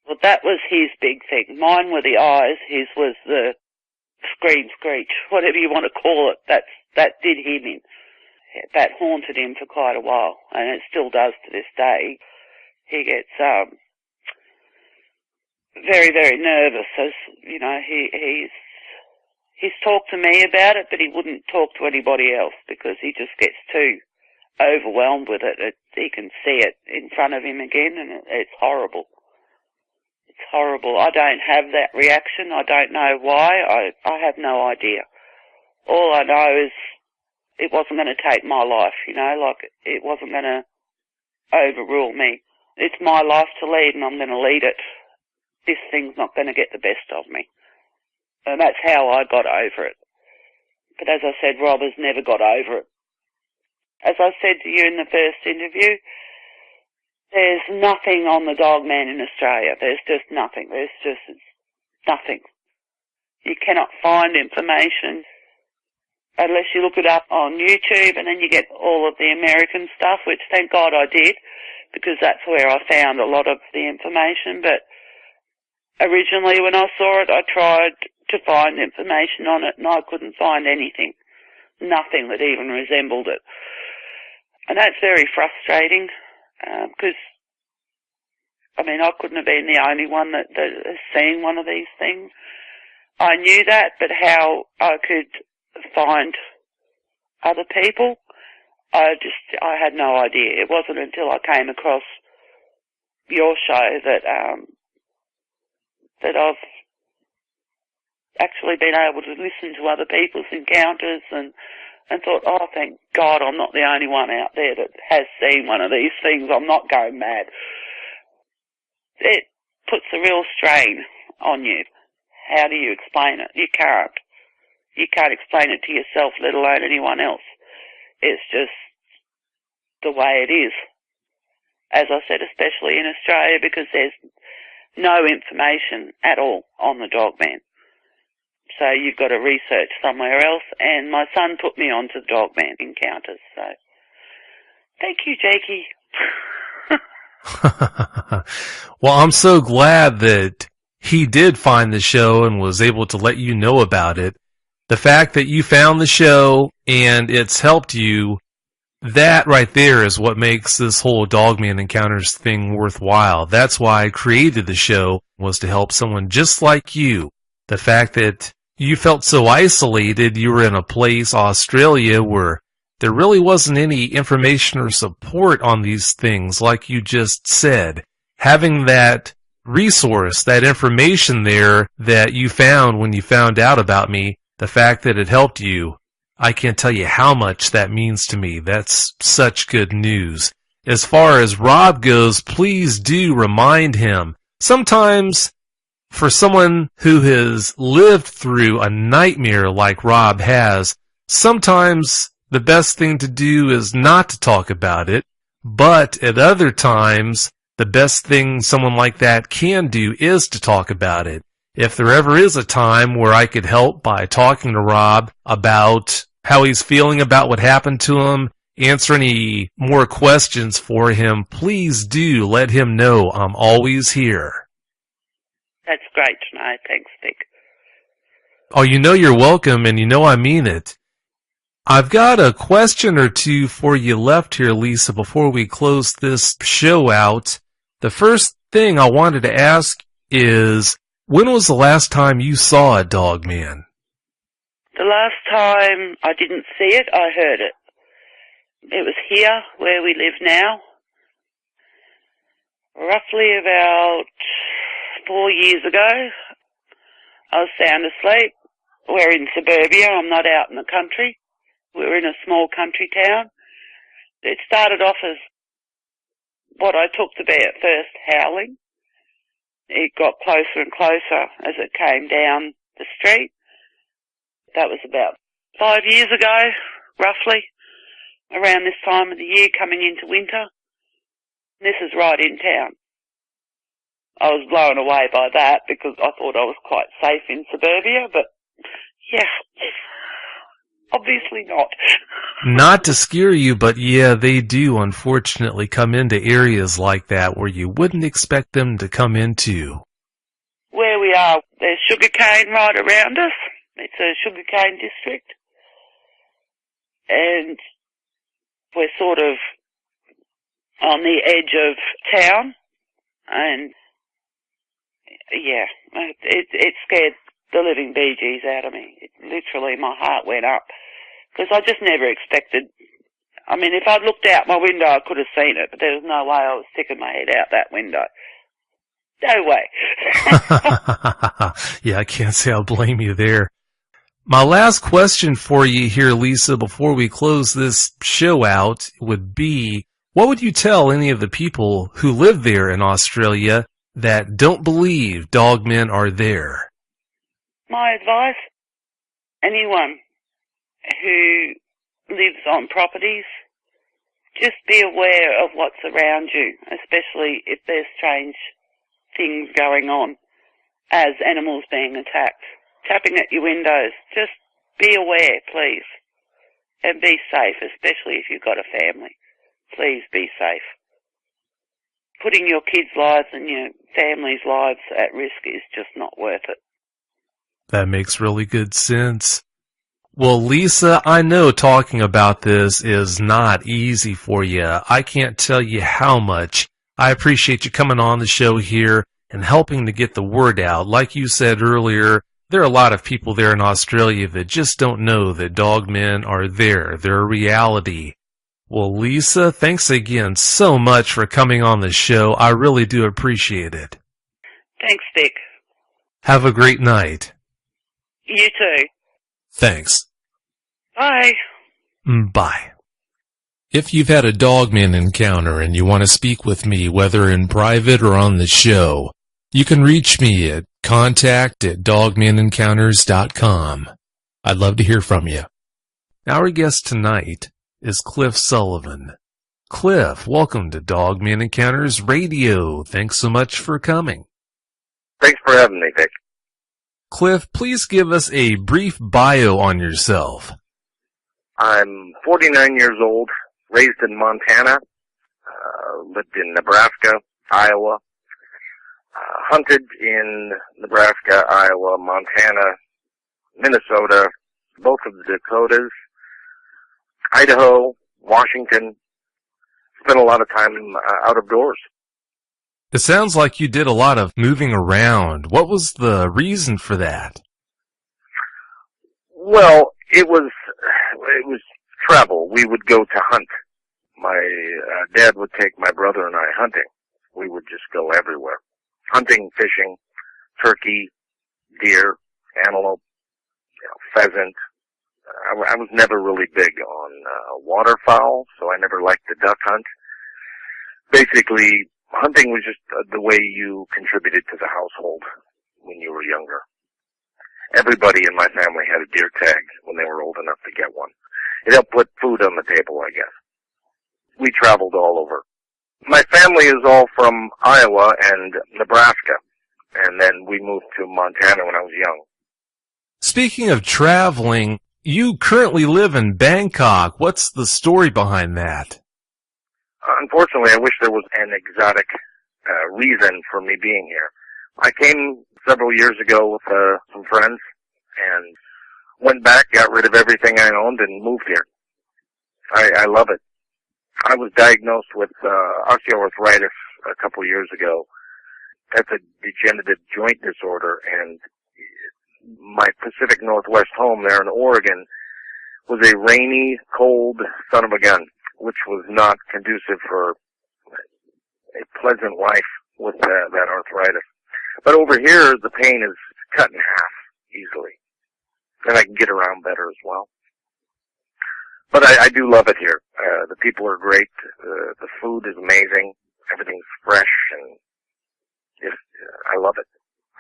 Well, that was his big thing. Mine were the eyes. His was the screech, whatever you want to call it. That did him in. That haunted him for quite a while, and it still does to this day. He gets very, very nervous. As you know, he's talked to me about it, but he wouldn't talk to anybody else because he just gets too overwhelmed with it. He can see it in front of him again, and it's horrible. It's horrible. I don't have that reaction. I don't know why. I have no idea. All I know is it wasn't going to take my life, you know, like it wasn't going to overrule me. It's my life to lead, and I'm going to lead it. This thing's not going to get the best of me. And that's how I got over it. But as I said, Rob has never got over it. As I said to you in the first interview, there's nothing on the dog man in Australia. There's just nothing. It's nothing. You cannot find information unless you look it up on YouTube, and then you get all of the American stuff, which thank God I did, because that's where I found a lot of the information. But originally when I saw it, I tried to find information on it, and I couldn't find anything. nothing that even resembled it. And that's very frustrating, because, I mean, I couldn't have been the only one that has seen one of these things. I knew that, but how I could find other people, I had no idea. It wasn't until I came across your show that I've actually been able to listen to other people's encounters and thought, oh, thank God I'm not the only one out there that has seen one of these things. I'm not going mad. It puts a real strain on you. How do you explain it? You can't. You can't explain it to yourself, let alone anyone else. It's just the way it is. As I said, especially in Australia, because there's no information at all on the Dogman. So you've got to research somewhere else, and my son put me on to Dogman Encounters. So thank you, Jakey. Well, I'm so glad that he did find the show and was able to let you know about it. The fact that you found the show and it's helped you, that right there is what makes this whole Dogman Encounters thing worthwhile. That's why I created the show, was to help someone just like you. The fact that you felt so isolated, you were in a place, Australia, where there really wasn't any information or support on these things, like you just said. Having that resource, that information there that you found when you found out about me, the fact that it helped you, I can't tell you how much that means to me. That's such good news. As far as Rob goes, please do remind him. Sometimes, for someone who has lived through a nightmare like Rob has, sometimes the best thing to do is not to talk about it, but at other times, the best thing someone like that can do is to talk about it. If there ever is a time where I could help by talking to Rob about how he's feeling about what happened to him, answer any more questions for him, please do let him know I'm always here. That's great to know. Thanks, Vic. Oh, you know you're welcome, and you know I mean it. I've got a question or two for you left here, Lisa, before we close this show out. The first thing I wanted to ask is, when was the last time you saw a Dogman? The last time I didn't see it, I heard it. It was here, where we live now. Roughly about 4 years ago. I was sound asleep. We're in suburbia. I'm not out in the country. We're in a small country town. It started off as what I took to be at first howling. It got closer and closer as it came down the street. That was about 5 years ago, roughly, around this time of the year, coming into winter. This is right in town. I was blown away by that because I thought I was quite safe in suburbia, but yeah, obviously not. Not to scare you, but yeah, they do unfortunately come into areas like that where you wouldn't expect them to come into. Where we are, there's sugarcane right around us. It's a sugarcane district. And we're sort of on the edge of town. And yeah, it scared the living bee gees out of me. Literally, my heart went up. Because I just never expected. I mean, if I'd looked out my window, I could have seen it, but there was no way I was sticking my head out that window. No way. Yeah, I can't say I'll blame you there. My last question for you here, Lisa, before we close this show out, would be, what would you tell any of the people who live there in Australia that don't believe dogmen are there? My advice, anyone who lives on properties, just be aware of what's around you, especially if there's strange things going on as animals being attacked. Tapping at your windows, just be aware, please, and be safe, especially if you've got a family. Please be safe. Putting your kids' lives and your family's lives at risk is just not worth it. That makes really good sense. Well, Lisa, I know talking about this is not easy for you. I can't tell you how much I appreciate you coming on the show here and helping to get the word out. Like you said earlier, there are a lot of people there in Australia that just don't know that dogmen are there. They're a reality. Well, Lisa, thanks again so much for coming on the show. I really do appreciate it. Thanks, Dick. Have a great night. You too. Thanks. Bye. Bye. If you've had a dogman encounter and you want to speak with me, whether in private or on the show, you can reach me at contact@dogmanencounters.com. I'd love to hear from you. Our guest tonight is Cliff Sullivan. Cliff, welcome to Dogman Encounters Radio. Thanks so much for coming. Thanks for having me, Dick. Cliff, please give us a brief bio on yourself. I'm 49 years old, raised in Montana, lived in Nebraska, Iowa, hunted in Nebraska, Iowa, Montana, Minnesota, both of the Dakotas, Idaho, Washington. Spent a lot of time out of doors. It sounds like you did a lot of moving around. What was the reason for that? Well, it was travel. We would go to hunt. My dad would take my brother and I hunting. We would just go everywhere. Hunting, fishing, turkey, deer, antelope, pheasant. I was never really big on waterfowl, so I never liked the duck hunt. Basically, hunting was just the way you contributed to the household when you were younger. Everybody in my family had a deer tag when they were old enough to get one. It helped put food on the table, I guess. We traveled all over. My family is all from Iowa and Nebraska, and then we moved to Montana when I was young. Speaking of traveling, you currently live in Bangkok. What's the story behind that? Unfortunately, I wish there was an exotic reason for me being here. I came several years ago with some friends and went back, got rid of everything I owned, and moved here. I love it. I was diagnosed with osteoarthritis a couple years ago. That's a degenerative joint disorder, and my Pacific Northwest home there in Oregon was a rainy, cold son of a gun, which was not conducive for a pleasant life with that arthritis. But over here, the pain is cut in half easily, and I can get around better as well. But I do love it here. The people are great. The food is amazing. Everything's fresh, and I love it.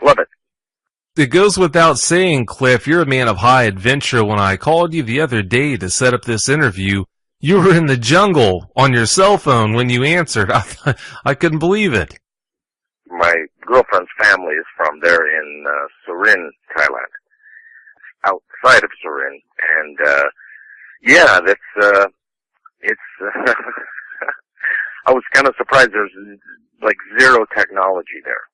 Love it. It goes without saying, Cliff, you're a man of high adventure. When I called you the other day to set up this interview, you were in the jungle on your cell phone when you answered. I couldn't believe it. My girlfriend's family is from there in Surin, Thailand, outside of Surin, and yeah, it's. I was kind of surprised. There's like zero technology there.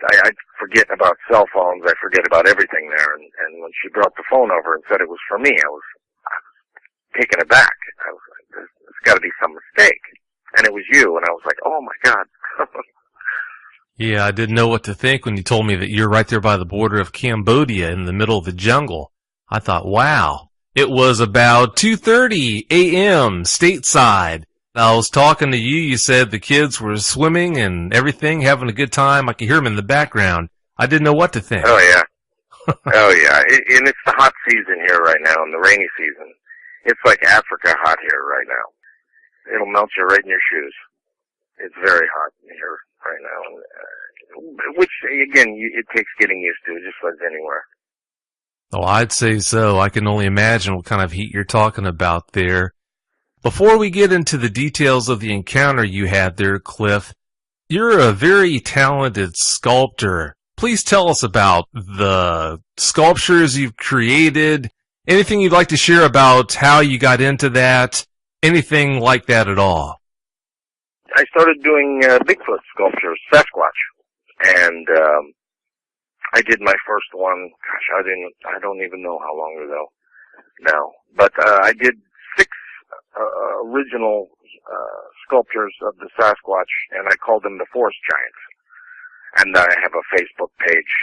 I forget about cell phones. I forget about everything there. And when she brought the phone over and said it was for me, I was taken aback. I was like, there's got to be some mistake. And it was you. And I was like, oh my God. Yeah, I didn't know what to think when you told me that you're right there by the border of Cambodia in the middle of the jungle. I thought, wow. It was about 2:30 a.m. stateside. I was talking to you. You said the kids were swimming and everything, having a good time. I could hear them in the background. I didn't know what to think. Oh, yeah. Oh, yeah. And it's the hot season here right now, and the rainy season. It's like Africa hot here right now. It'll melt you right in your shoes. It's very hot here right now. Which, again, it takes getting used to, just like anywhere. Oh, I'd say so. I can only imagine what kind of heat you're talking about there. Before we get into the details of the encounter you had there, Cliff, you're a very talented sculptor. Please tell us about the sculptures you've created, anything you'd like to share about how you got into that, anything like that at all. I started doing Bigfoot sculptures, Sasquatch, and I did my first one. Gosh, I don't even know how long ago now. But I did 6 original sculptures of the Sasquatch, and I called them the Forest Giants. And I have a Facebook page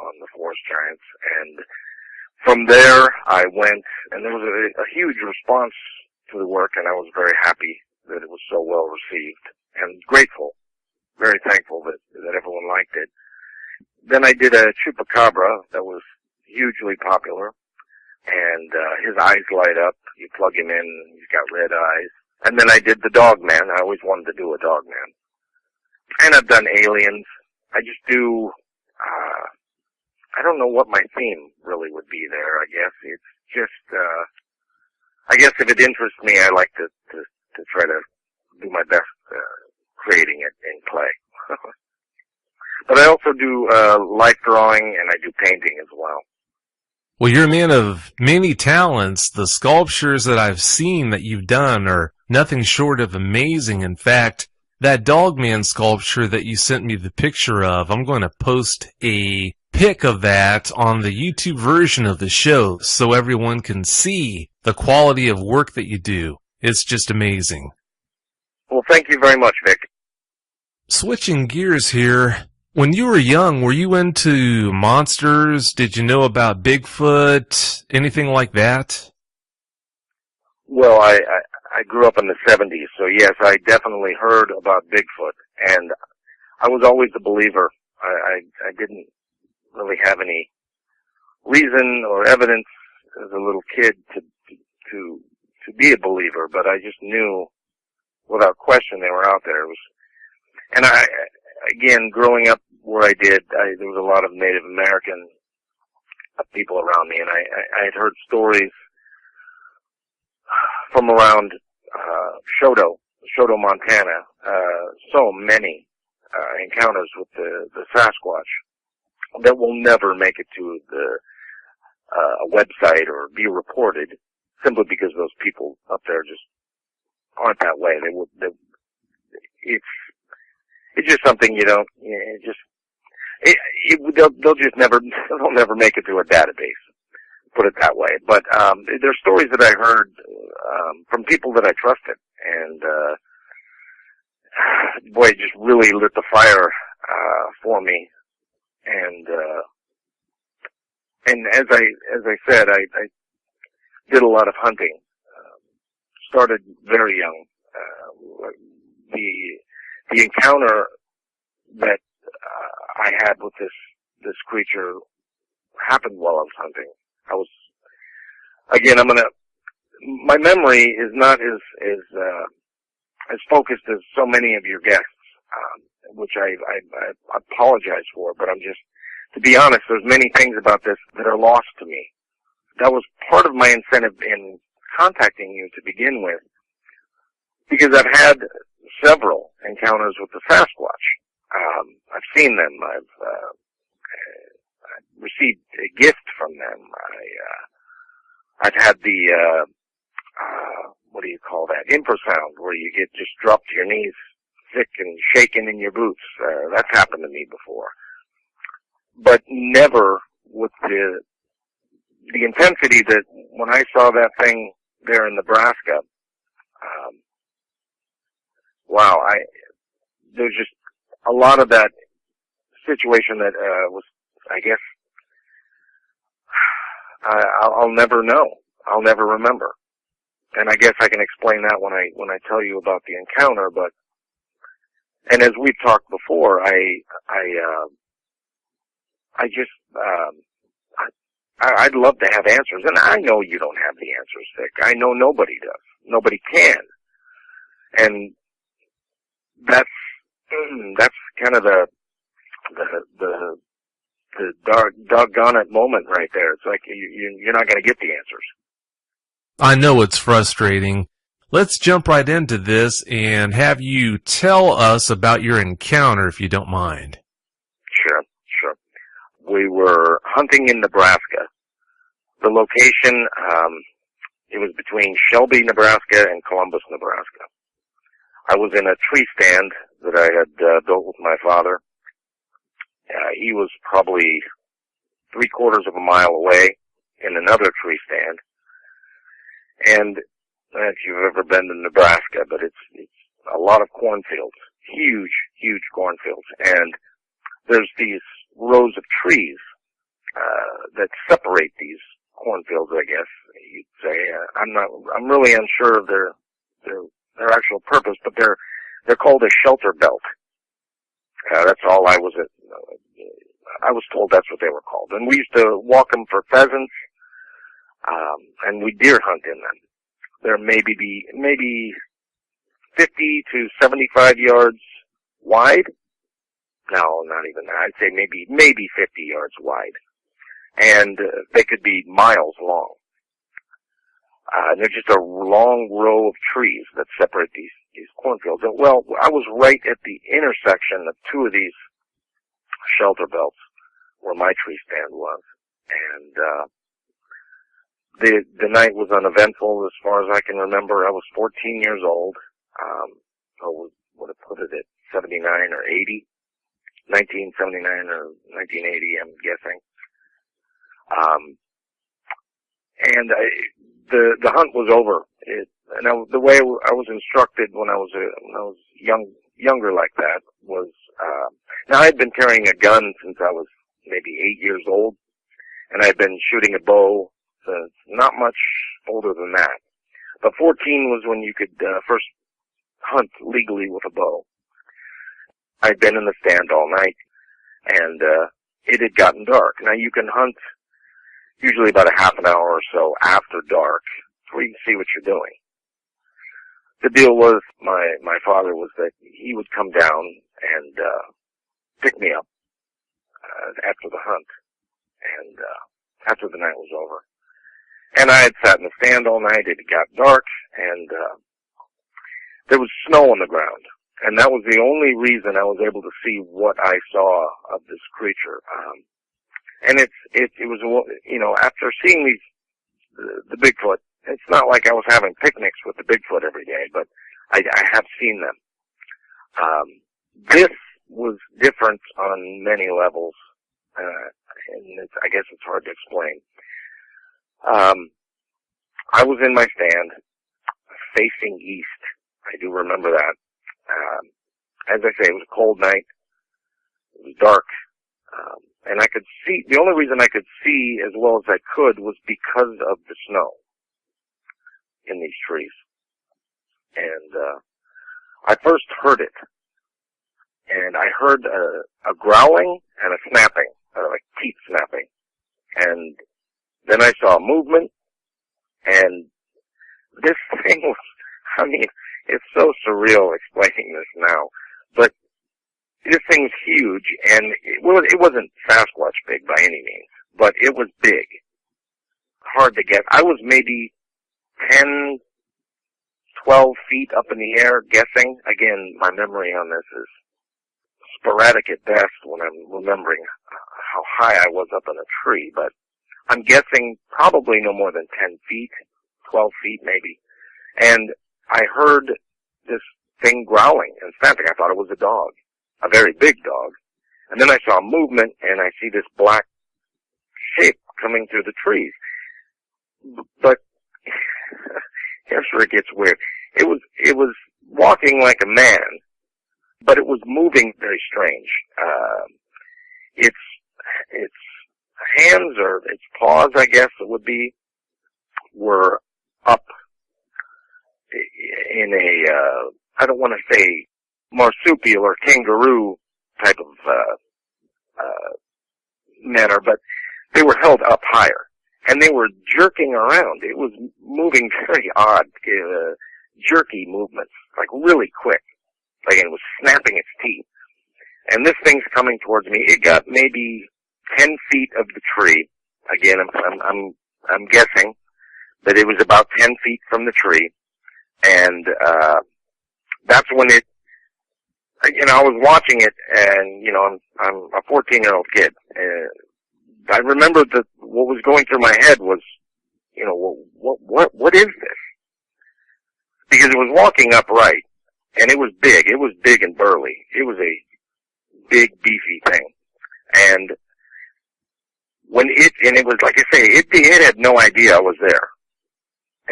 on the Forest Giants. And from there, I went, and there was a huge response to the work, and I was very happy that it was so well received, and grateful, very thankful that everyone liked it. Then I did a chupacabra that was hugely popular, and his eyes light up. You plug him in, he's got red eyes. And then I did the dog man. I always wanted to do a dog man. And I've done aliens. I just do, I don't know what my theme really would be there, I guess. It's just, I guess if it interests me, I like to try to do my best creating it in clay. But I also do life drawing, and I do painting as well. Well, you're a man of many talents. The sculptures that I've seen that you've done are nothing short of amazing. In fact, that Dogman sculpture that you sent me the picture of, I'm going to post a pic of that on the YouTube version of the show so everyone can see the quality of work that you do. It's just amazing. Well, thank you very much, Vic. Switching gears here, when you were young, were you into monsters? Did you know about Bigfoot? Anything like that? Well, I grew up in the 70s, so yes, I definitely heard about Bigfoot, and I was always a believer. I didn't really have any reason or evidence as a little kid to be a believer, but I just knew without question they were out there. And again, growing up where I did, there was a lot of Native American people around me, and I had heard stories from around Choteau, Montana, so many encounters with the Sasquatch that will never make it to a website or be reported, simply because those people up there just aren't that way. It's just something you don't. They'll never make it to a database. Put it that way. But there's stories that I heard from people that I trusted, and boy, it just really lit the fire for me. And as I said, I did a lot of hunting. Started very young. The encounter that I had with this creature happened while I was hunting. My memory is not as focused as so many of your guests, which I apologize for, but to be honest, there's many things about this that are lost to me. That was part of my incentive in contacting you to begin with, because I've had several encounters with the Sasquatch. I've seen them. I've received a gift from them. I've had the what do you call that? Infrasound, where you get just dropped to your knees, sick and shaken in your boots. That's happened to me before, but never with the intensity that when I saw that thing there in Nebraska. Wow, there's just a lot of that situation that was, I guess, I'll never know. I'll never remember. And I guess I can explain that when I tell you about the encounter. And as we've talked before, I'd love to have answers, and I know you don't have the answers, Vic. I know nobody does. Nobody can. And that's kind of the doggone it moment right there. It's like you're not going to get the answers. I know it's frustrating. Let's jump right into this and have you tell us about your encounter, if you don't mind. Sure. We were hunting in Nebraska. The location, it was between Shelby, Nebraska and Columbus, Nebraska. I was in a tree stand that I had built with my father, He was probably 3/4 of a mile away in another tree stand. And if you've ever been to Nebraska, but it's a lot of cornfields, huge cornfields, and there's these rows of trees that separate these cornfields, I guess you'd say. I'm really unsure of their actual purpose, but they're called a shelter belt. That's all I was told that's what they were called. And we used to walk them for pheasants, and we deer hunt in them. There may be 50 to 75 yards wide. No, not even that. I'd say maybe 50 yards wide. And they could be miles long. And they're just a long row of trees that separate these cornfields. And, well, I was right at the intersection of two of these shelter belts where my tree stand was. And the night was uneventful as far as I can remember. I was 14 years old. I would have put it at 79 or 80. 1979 or 1980, I'm guessing. And the hunt was over. The way I was instructed when I was younger like that was, now I'd been carrying a gun since I was maybe 8 years old, and I'd been shooting a bow since not much older than that. But 14 was when you could first hunt legally with a bow. I'd been in the stand all night, and it had gotten dark. Now you can hunt usually about a half an hour or so after dark, where you can see what you're doing. The deal was, my father was that he would come down and pick me up after the hunt, and after the night was over. And I had sat in the stand all night. It got dark, and there was snow on the ground. And that was the only reason I was able to see what I saw of this creature. And it was, after seeing the Bigfoot, it's not like I was having picnics with the Bigfoot every day, but I have seen them. This was different on many levels, and I guess it's hard to explain. I was in my stand, facing east. I do remember that. As I say, it was a cold night. It was dark. And I could see, the only reason I could see as well as I could was because of the snow in these trees. And I first heard it. And I heard a growling and a snapping, like teeth snapping. And then I saw a movement, and this thing was, I mean, it's so surreal explaining this now, but this thing was huge, and it wasn't Sasquatch big by any means, but it was big. Hard to guess. I was maybe 10, 12 feet up in the air guessing. Again, my memory on this is sporadic at best when I'm remembering how high I was up in a tree, but I'm guessing probably no more than 10 feet, 12 feet maybe. And I heard this thing growling and snapping. I thought it was a dog, a very big dog. And then I saw movement, and I see this black shape coming through the trees. But here's where it gets weird. It was walking like a man, but it was moving very strange. Its hands, or its paws, I guess it would be, were up in a, I don't want to say marsupial or kangaroo type of manner, but they were held up higher, and they were jerking around. It was moving very odd, jerky movements, like really quick, like it was snapping its teeth. And this thing's coming towards me. It got maybe 10 feet of the tree. Again, I'm guessing that it was about 10 feet from the tree. And, that's when it, I was watching it, and, I'm a 14-year-old kid. I remember that what was going through my head was, what is this? Because it was walking upright, and it was big. It was big and burly. It was a big, beefy thing. And it was, like I say, it had no idea I was there.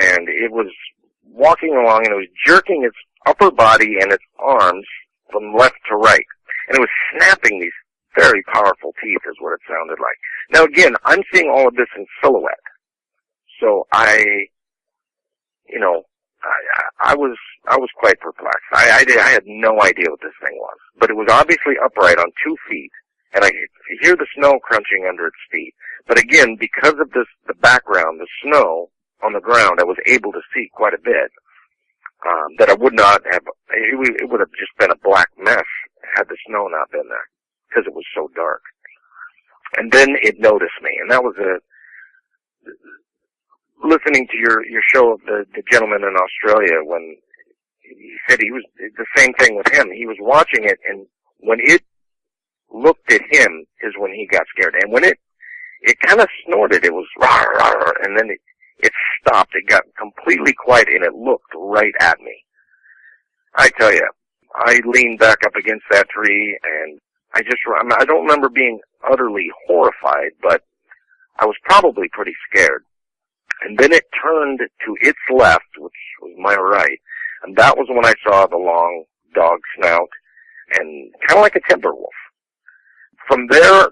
And it was walking along, and it was jerking its upper body and its arms from left to right. And it was snapping these very powerful teeth, is what it sounded like. Now again, I'm seeing all of this in silhouette. So I was quite perplexed. I had no idea what this thing was. But it was obviously upright on 2 feet, and I could hear the snow crunching under its feet. But again, because of the background, the snow on the ground, I was able to see quite a bit, that I would not have, it would have just been a black mess had the snow not been there, because it was so dark. And then it noticed me, and that was listening to your show of the gentleman in Australia, when he said he was the same thing with him. He was watching it, and when it looked at him is when he got scared. And when it kind of snorted, it was rawr, rawr, and then it stopped. It got completely quiet, and it looked right at me. I tell you, I leaned back up against that tree, and I don't remember being utterly horrified, but I was probably pretty scared. And then it turned to its left, which was my right, and that was when I saw the long dog snout, and kind of like a timber wolf. From there,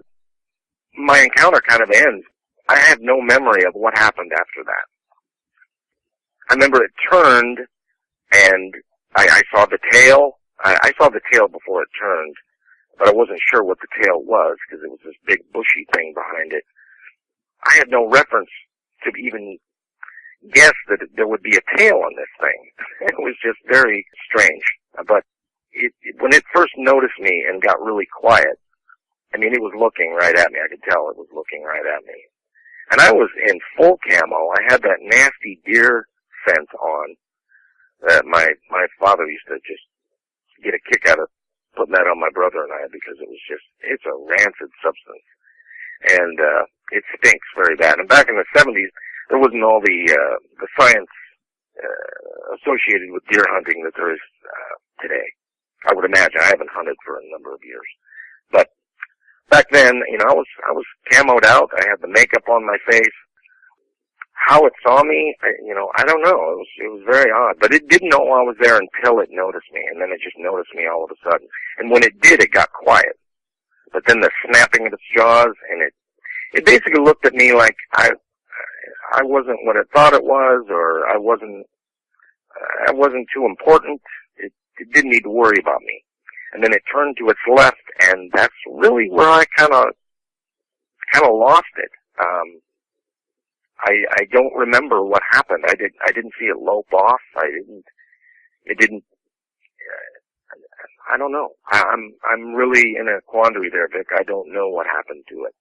my encounter kind of ends. I have no memory of what happened after that. I remember it turned, and I saw the tail. I saw the tail before it turned, but I wasn't sure what the tail was, because it was this big bushy thing behind it. I had no reference to even guess that there would be a tail on this thing. It was just very strange. But when it first noticed me and got really quiet, I mean, it was looking right at me. I could tell it was looking right at me. And I was in full camo. I had that nasty deer scent on that my father used to just get a kick out of putting that on my brother and I, because it's a rancid substance. And it stinks very bad. And back in the 70s, there wasn't all the science associated with deer hunting that there is today. I would imagine. I haven't hunted for a number of years. But back then, I was camoed out. I had the makeup on my face. How it saw me, I don't know. It was very odd. But it didn't know I was there until it noticed me, and then it just noticed me all of a sudden. And when it did, it got quiet. But then the snapping of its jaws, and it basically looked at me like I wasn't what it thought it was, or I wasn't too important. It didn't need to worry about me. And then it turned to its left, and that's really where I kind of lost it. I don't remember what happened. I didn't see it lope off. I don't know. I'm really in a quandary there, Vic. I don't know what happened to it.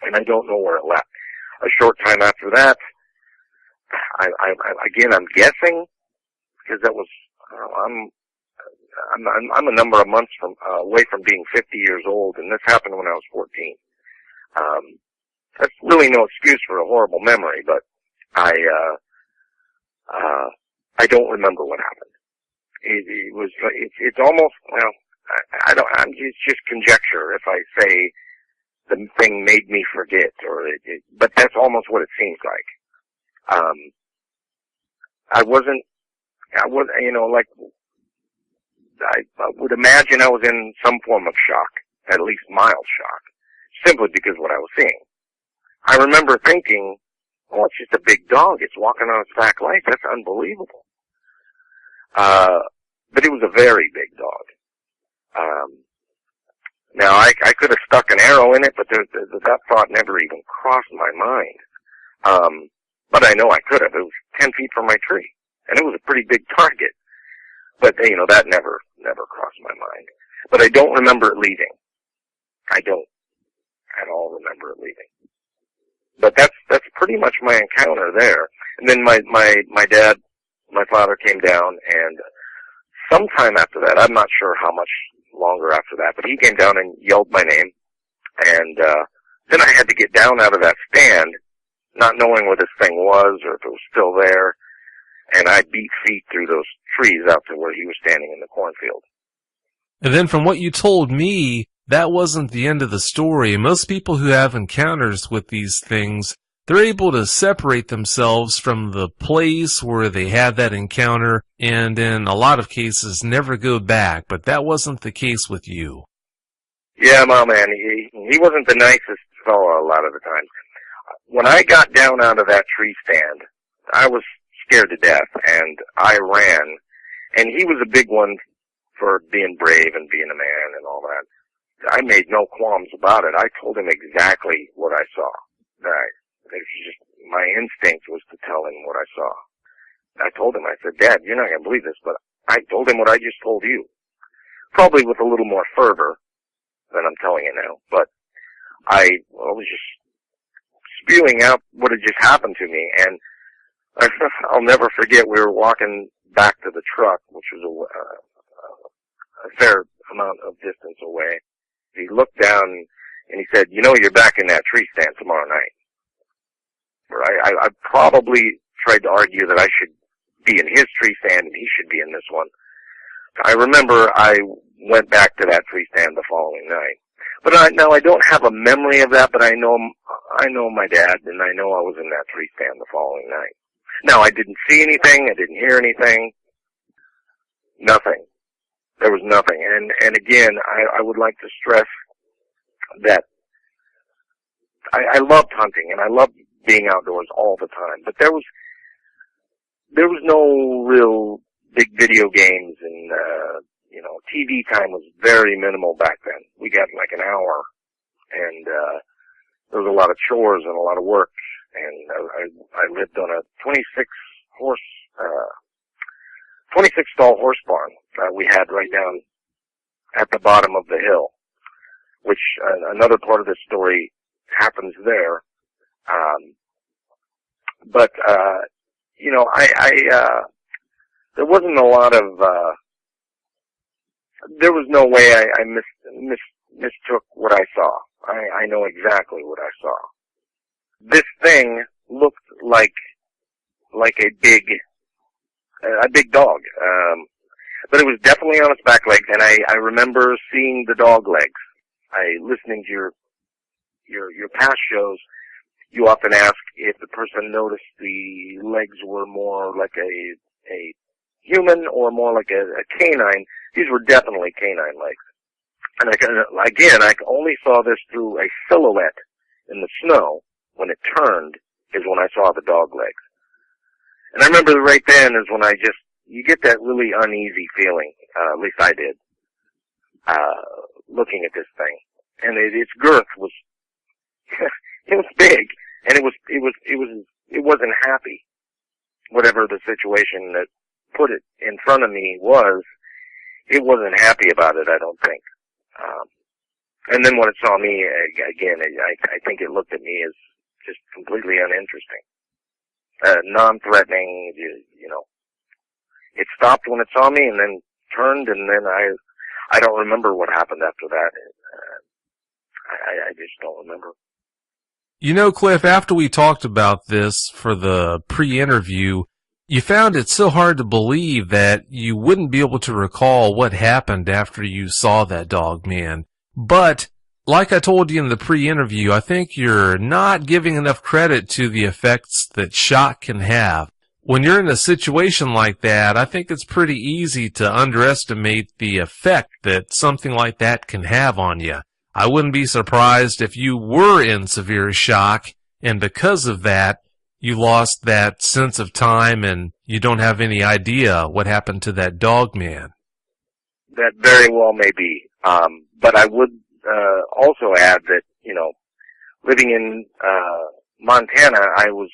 And I don't know where it left. A short time after that, I'm guessing, because that was, I'm a number of months away from being 50 years old, and this happened when I was 14. That's really no excuse for a horrible memory, but I don't remember what happened. It's almost, well, it's just conjecture if I say the thing made me forget, but that's almost what it seems like. I would imagine I was in some form of shock, at least mild shock, simply because of what I was seeing. I remember thinking, oh, it's just a big dog. It's walking on its back legs. That's unbelievable. But it was a very big dog. Now, I could have stuck an arrow in it, but that thought never even crossed my mind. But I know I could have. It was 10 feet from my tree, and it was a pretty big target. But, that never crossed my mind. But I don't remember it leaving. I don't at all remember it leaving. But that's pretty much my encounter there. And then my dad, my father came down, and sometime after that, I'm not sure how much longer after that, but he came down and yelled my name. And then I had to get down out of that stand, not knowing where this thing was or if it was still there. And I beat feet through those trees out to where he was standing in the cornfield. And then from what you told me, that wasn't the end of the story. Most people who have encounters with these things, they're able to separate themselves from the place where they had that encounter and in a lot of cases never go back, but that wasn't the case with you. Yeah, my man, he wasn't the nicest fellow a lot of the time. When I got down out of that tree stand, I was scared to death, and I ran, and he was a big one for being brave and being a man and all that. I made no qualms about it. I told him exactly what I saw. It was just, my instinct was to tell him what I saw. I told him, I said, Dad, you're not going to believe this, but I told him what I just told you. Probably with a little more fervor than I'm telling you now, but I was just spewing out what had just happened to me, and I'll never forget, we were walking back to the truck, which was a fair amount of distance away. He looked down and he said, you know, you're back in that tree stand tomorrow night. I probably tried to argue that I should be in his tree stand and he should be in this one. I remember I went back to that tree stand the following night. But now I don't have a memory of that, but I know my dad, and I know I was in that tree stand the following night. Now, I didn't see anything, I didn't hear anything, nothing. There was nothing. And again, I would like to stress that I loved hunting, and I loved being outdoors all the time, but there was no real big video games, and TV time was very minimal back then. We got like an hour, and there was a lot of chores and a lot of work, and I lived on a 26 stall horse barn we had right down at the bottom of the hill, which another part of this story happens there. But there wasn't a lot of, there was no way I mistook what I saw. I know exactly what I saw. This thing looked like a big dog. But it was definitely on its back legs, and I remember seeing the dog legs. Listening to your past shows, you often ask if the person noticed the legs were more like a human or more like a canine. These were definitely canine legs. And I only saw this through a silhouette in the snow. When it turned is when I saw the dog legs. And I remember right then is when you get that really uneasy feeling, at least I did, looking at this thing. And its girth was, it was big, and it wasn't happy. Whatever the situation that put it in front of me was, it wasn't happy about it, I don't think. And then when it saw me, again, I think it looked at me as just completely uninteresting. Non-threatening, It stopped when it saw me and then turned, and then I don't remember what happened after that. I just don't remember. You know, Cliff, after we talked about this for the pre-interview, you found it so hard to believe that you wouldn't be able to recall what happened after you saw that dog man. But, like I told you in the pre-interview, I think you're not giving enough credit to the effects that shock can have. When you're in a situation like that, I think it's pretty easy to underestimate the effect that something like that can have on you. I wouldn't be surprised if you were in severe shock, and because of that, you lost that sense of time and you don't have any idea what happened to that dog man. That very well may be. But I would also add that, living in Montana, I was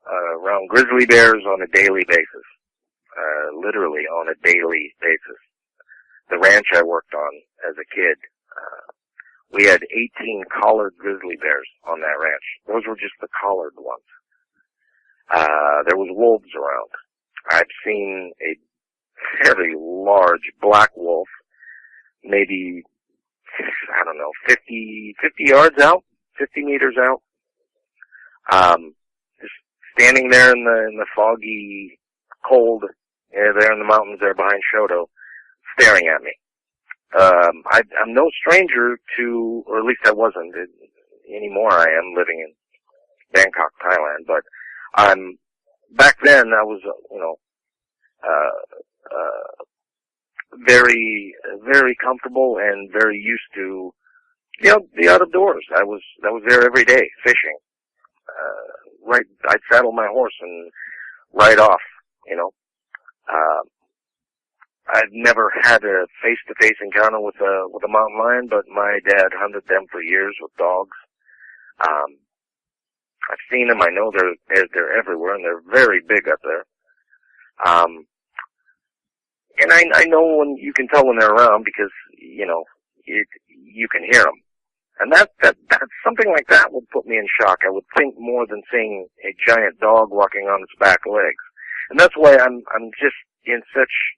around grizzly bears on a daily basis, literally on a daily basis. The ranch I worked on as a kid, we had 18 collared grizzly bears on that ranch. Those were just the collared ones. There was wolves around. I've seen a very large black wolf, maybe, 50 yards out, 50 meters out. Just standing there in the foggy cold, there in the mountains there behind Shoto, staring at me. I'm no stranger to, or at least I wasn't anymore. I am living in Bangkok, Thailand, but back then I was, very, very comfortable and very used to, the out of doors. I was there every day fishing. Right, I'd saddle my horse and ride off, I've never had a face-to-face encounter with a mountain lion, but my dad hunted them for years with dogs. I've seen them. I know they're everywhere, and they're very big up there. And I know when you can tell when they're around because you can hear them. And that's something like that would put me in shock. I would think more than seeing a giant dog walking on its back legs. And that's why I'm just in such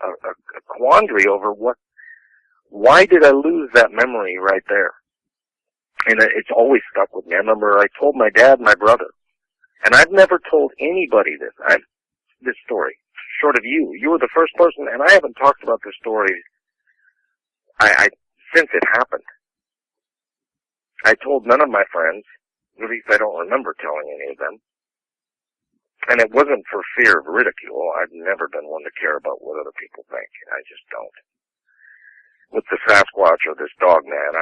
a quandary over why did I lose that memory right there? And it's always stuck with me. I remember I told my dad and my brother, and I've never told anybody this story, short of you. You were the first person, and I haven't talked about this story since it happened. I told none of my friends, at least I don't remember telling any of them. And it wasn't for fear of ridicule. I've never been one to care about what other people think. I just don't. With the Sasquatch or this dog man,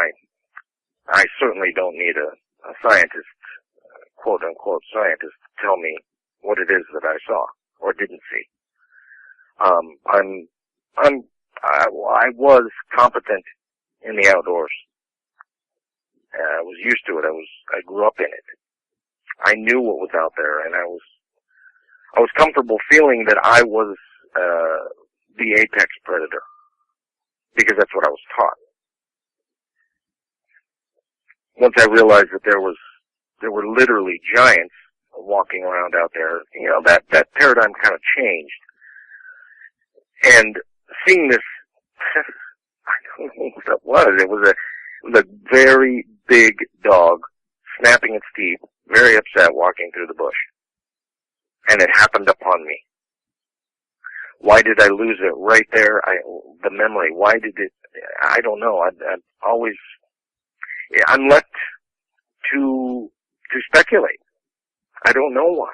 I certainly don't need a scientist, quote unquote scientist, to tell me what it is that I saw or didn't see. I was competent in the outdoors. I was used to it. I grew up in it. I knew what was out there, and I was comfortable feeling that I was the apex predator because that's what I was taught. Once I realized that there were literally giants walking around out there, that paradigm kind of changed. And seeing this, I don't know what that was. It was a very big dog snapping its teeth, very upset, walking through the bush. And it happened upon me. Why did I lose it right there? The memory. Why did it? I don't know. I'm left to speculate. I don't know why.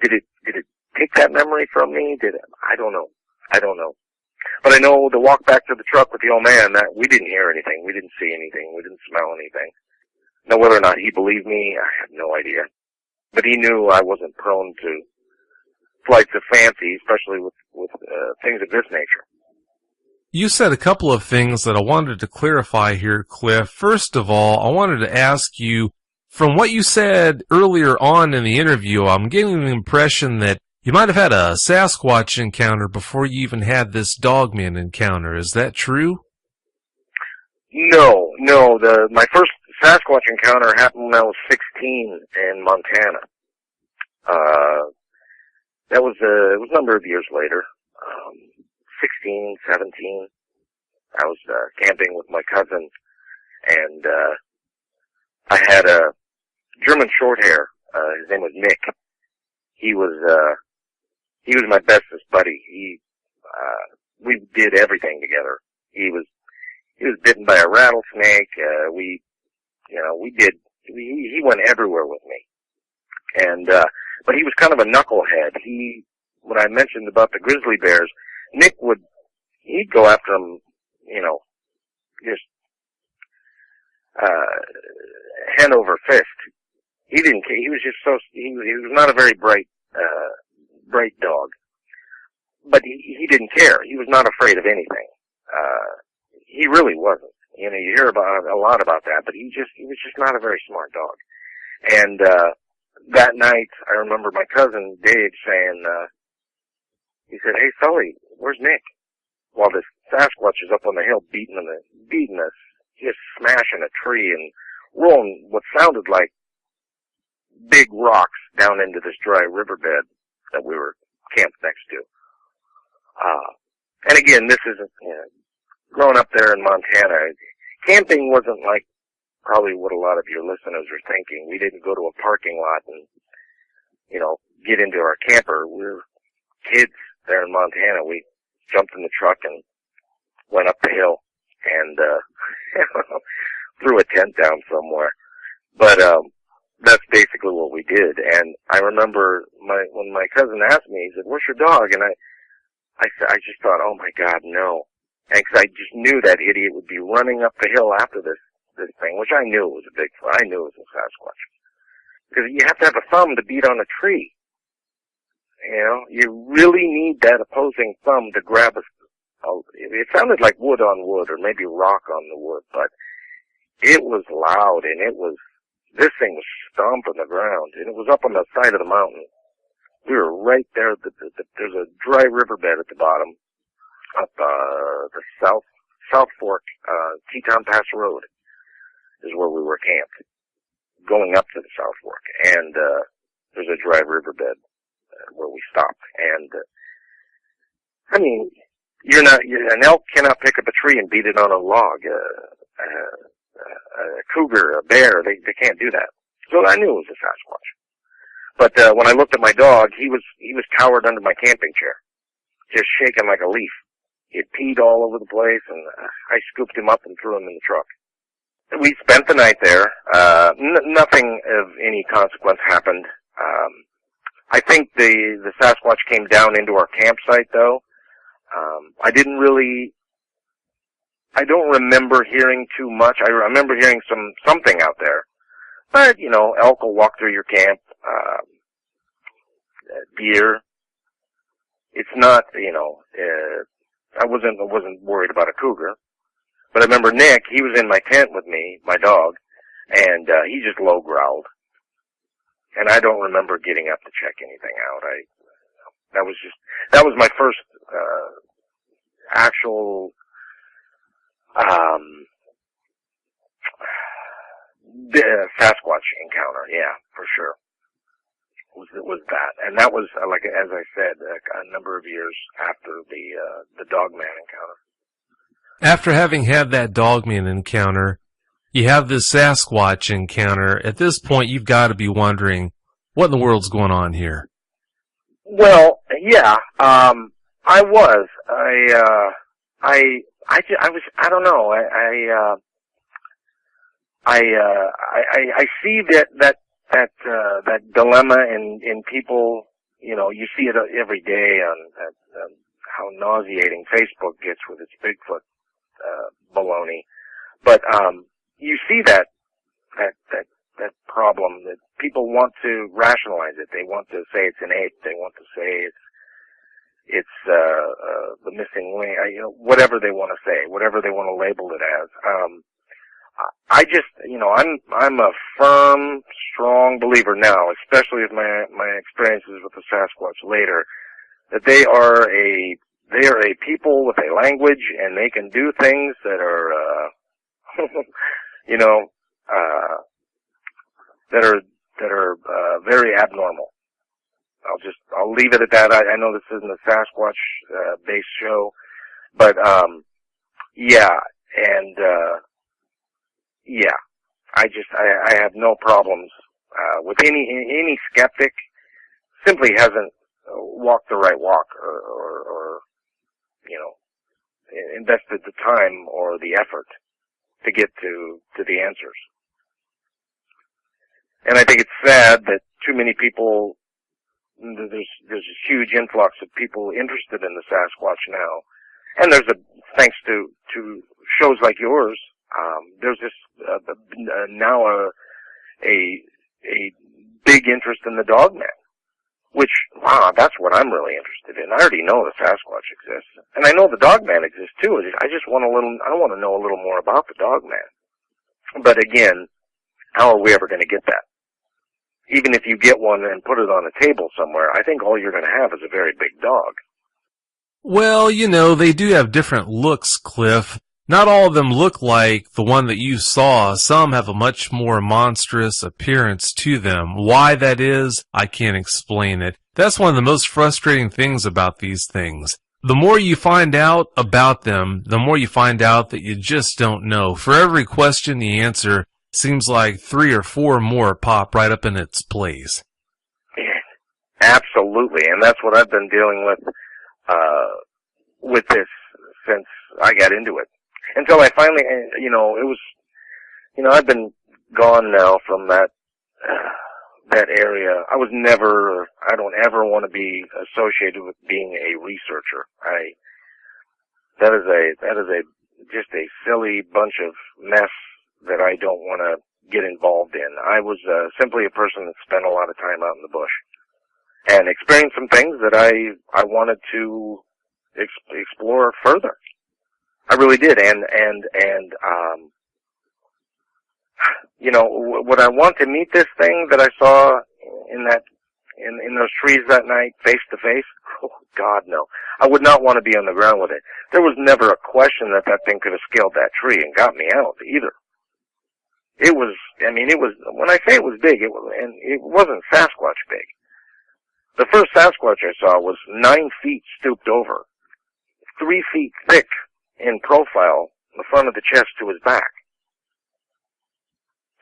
Did it take that memory from me? I don't know. But I know the walk back to the truck with the old man, that we didn't hear anything, we didn't see anything, we didn't smell anything. Now whether or not he believed me, I have no idea. But he knew I wasn't prone to flights of fancy, especially with things of this nature. You said a couple of things that I wanted to clarify here, Cliff. First of all, I wanted to ask you, from what you said earlier on in the interview, I'm getting the impression that you might have had a Sasquatch encounter before you even had this dogman encounter. Is that true? No. My first Sasquatch encounter happened when I was 16 in Montana. It was a number of years later. 16, 17. I was camping with my cousin, and I had a German Shorthair. His name was Nick. He was my bestest buddy. We did everything together. He was bitten by a rattlesnake. He went everywhere with me. And, but he was kind of a knucklehead. When I mentioned about the grizzly bears, Nick he'd go after them, just, hand over fist. He didn't care. He was just he was not a very bright dog. But he didn't care. He was not afraid of anything. He really wasn't. You hear a lot about that, but he was just not a very smart dog. And, that night, I remember my cousin Dave saying, he said, "Hey Sully, where's Nick?" While this Sasquatch is up on the hill beating us, just smashing a tree and rolling what sounded like big rocks down into this dry riverbed that we were camped next to. And again, this isn't, growing up there in Montana, camping wasn't like probably what a lot of your listeners are thinking. We didn't go to a parking lot and, get into our camper. We were kids there in Montana. We jumped in the truck and went up the hill and threw a tent down somewhere. But that's basically what we did. And I remember when my cousin asked me, he said, "Where's your dog?" And I just thought, oh my God, no. And 'cause I just knew that idiot would be running up the hill after this thing, which I knew it was a Bigfoot. I knew it was a Sasquatch. Because you have to have a thumb to beat on a tree. You know, you really need that opposing thumb to grab it sounded like wood on wood, or maybe rock on the wood, but it was loud, and this thing was stomping the ground, and it was up on the side of the mountain. We were right there. There's a dry riverbed at the bottom, up the South Fork, Teton Pass Road is where we were camped, going up to the South Fork, and there's a dry riverbed where we stopped. And I mean, an elk cannot pick up a tree and beat it on a log. A cougar, a bear, they can't do that. So I knew it was a Sasquatch. But when I looked at my dog, he was cowered under my camping chair, just shaking like a leaf. He had peed all over the place, and I scooped him up and threw him in the truck. We spent the night there. Nothing of any consequence happened. I think the Sasquatch came down into our campsite, though. I don't remember hearing too much. I remember hearing something out there. But, you know, elk will walk through your camp. Deer. It's not, you know, I wasn't worried about a cougar. But I remember Nick, he was in my tent with me, my dog, and he just low growled. And I don't remember getting up to check anything out. That was my first actual Sasquatch encounter. Yeah, for sure. Was that, and that was like, as I said, a number of years after the Dogman encounter. After having had that Dogman encounter, you have this Sasquatch encounter. At this point, you've got to be wondering, what in the world's going on here? Well, yeah, I was. I don't know. I see that dilemma in people. You know, you see it every day on how nauseating Facebook gets with its Bigfoot baloney. But you see that problem that people want to rationalize it. They want to say it's an ape. They want to say it's the missing link. You know, whatever they want to say, whatever they want to label it as. I just, you know, I'm a firm, strong believer now, especially with my experiences with the Sasquatch later, that they are a people with a language, and they can do things that are, you know, that are very abnormal. I'll leave it at that. I know this isn't a Sasquatch based show, but yeah, and yeah, I have no problems with any skeptic simply hasn't walked the right walk or you know, invested the time or the effort to get to the answers. And I think it's sad that too many people, there's a huge influx of people interested in the Sasquatch now. And thanks to shows like yours, there's this, now a big interest in the Dogman. Which, wow, that's what I'm really interested in. I already know the Sasquatch exists. And I know the Dogman exists too. I want to know a little more about the Dogman. But again, how are we ever going to get that? Even if you get one and put it on a table somewhere, I think all you're going to have is a very big dog. Well, you know, they do have different looks, Cliff. Not all of them look like the one that you saw. Some have a much more monstrous appearance to them. Why that is, I can't explain it. That's one of the most frustrating things about these things. The more you find out about them, the more you find out that you just don't know. For every question you answer, seems like 3 or 4 more pop right up in its place. Absolutely, and that's what I've been dealing with this since I got into it. Until I finally, you know, it was, you know, I've been gone now from that area. I don't ever want to be associated with being a researcher. That is just a silly bunch of mess that I don't want to get involved in. I was simply a person that spent a lot of time out in the bush and experienced some things that I wanted to explore further. I really did, and you know, would I want to meet this thing that I saw in those trees that night, face to face? Oh, God, no. I would not want to be on the ground with it. There was never a question that thing could have scaled that tree and got me out either. It was, I mean, it was, when I say it was big, and it wasn't Sasquatch big. The first Sasquatch I saw was 9 feet stooped over, 3 feet thick in profile, the front of the chest to his back.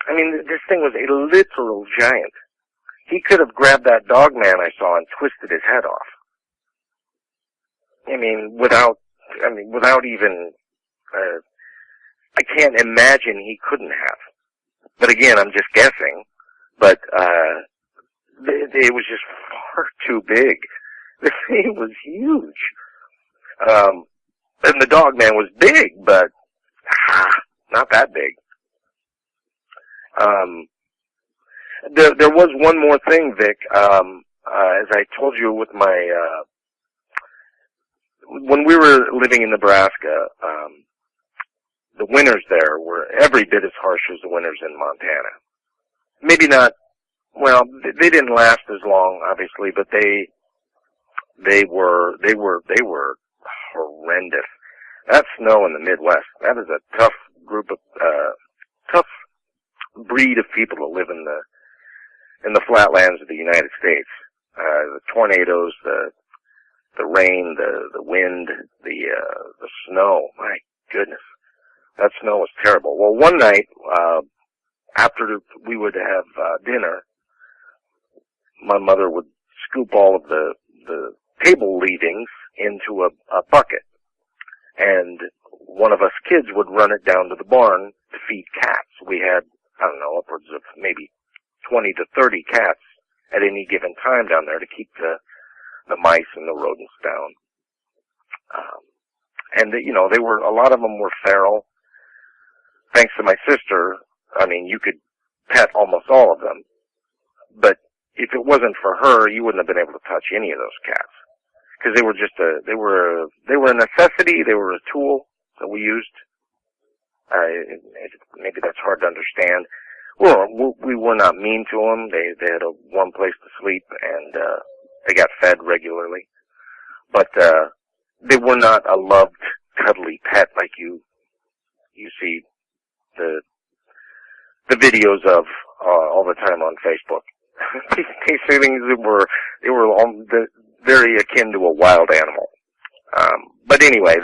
I mean, this thing was a literal giant. He could have grabbed that dog man I saw and twisted his head off. I mean, without even, I can't imagine he couldn't have. But again, I'm just guessing. But, it was just far too big. The thing was huge. And the dog man was big, but, not that big. There was one more thing, Vic, as I told you with my, when we were living in Nebraska, the winters there were every bit as harsh as the winters in Montana. Maybe not, well, they didn't last as long, obviously, but they were horrendous. That snow in the Midwest, that is a tough group of, tough breed of people to live in the flatlands of the United States. The tornadoes, the rain, the wind, the snow. My goodness. That snow was terrible. Well, one night, after we would have dinner, my mother would scoop all of the table leavings into a bucket. And one of us kids would run it down to the barn to feed cats. We had, I don't know, upwards of maybe 20 to 30 cats at any given time down there to keep the mice and the rodents down. And you know, a lot of them were feral. Thanks to my sister, I mean, you could pet almost all of them. But if it wasn't for her, you wouldn't have been able to touch any of those cats. Because they were just they were a necessity, they were a tool that we used. Maybe that's hard to understand. We were not mean to them. They had a warm place to sleep, and they got fed regularly. But they were not a loved, cuddly pet like you see the videos of all the time on Facebook. These things they were very akin to a wild animal. But anyway,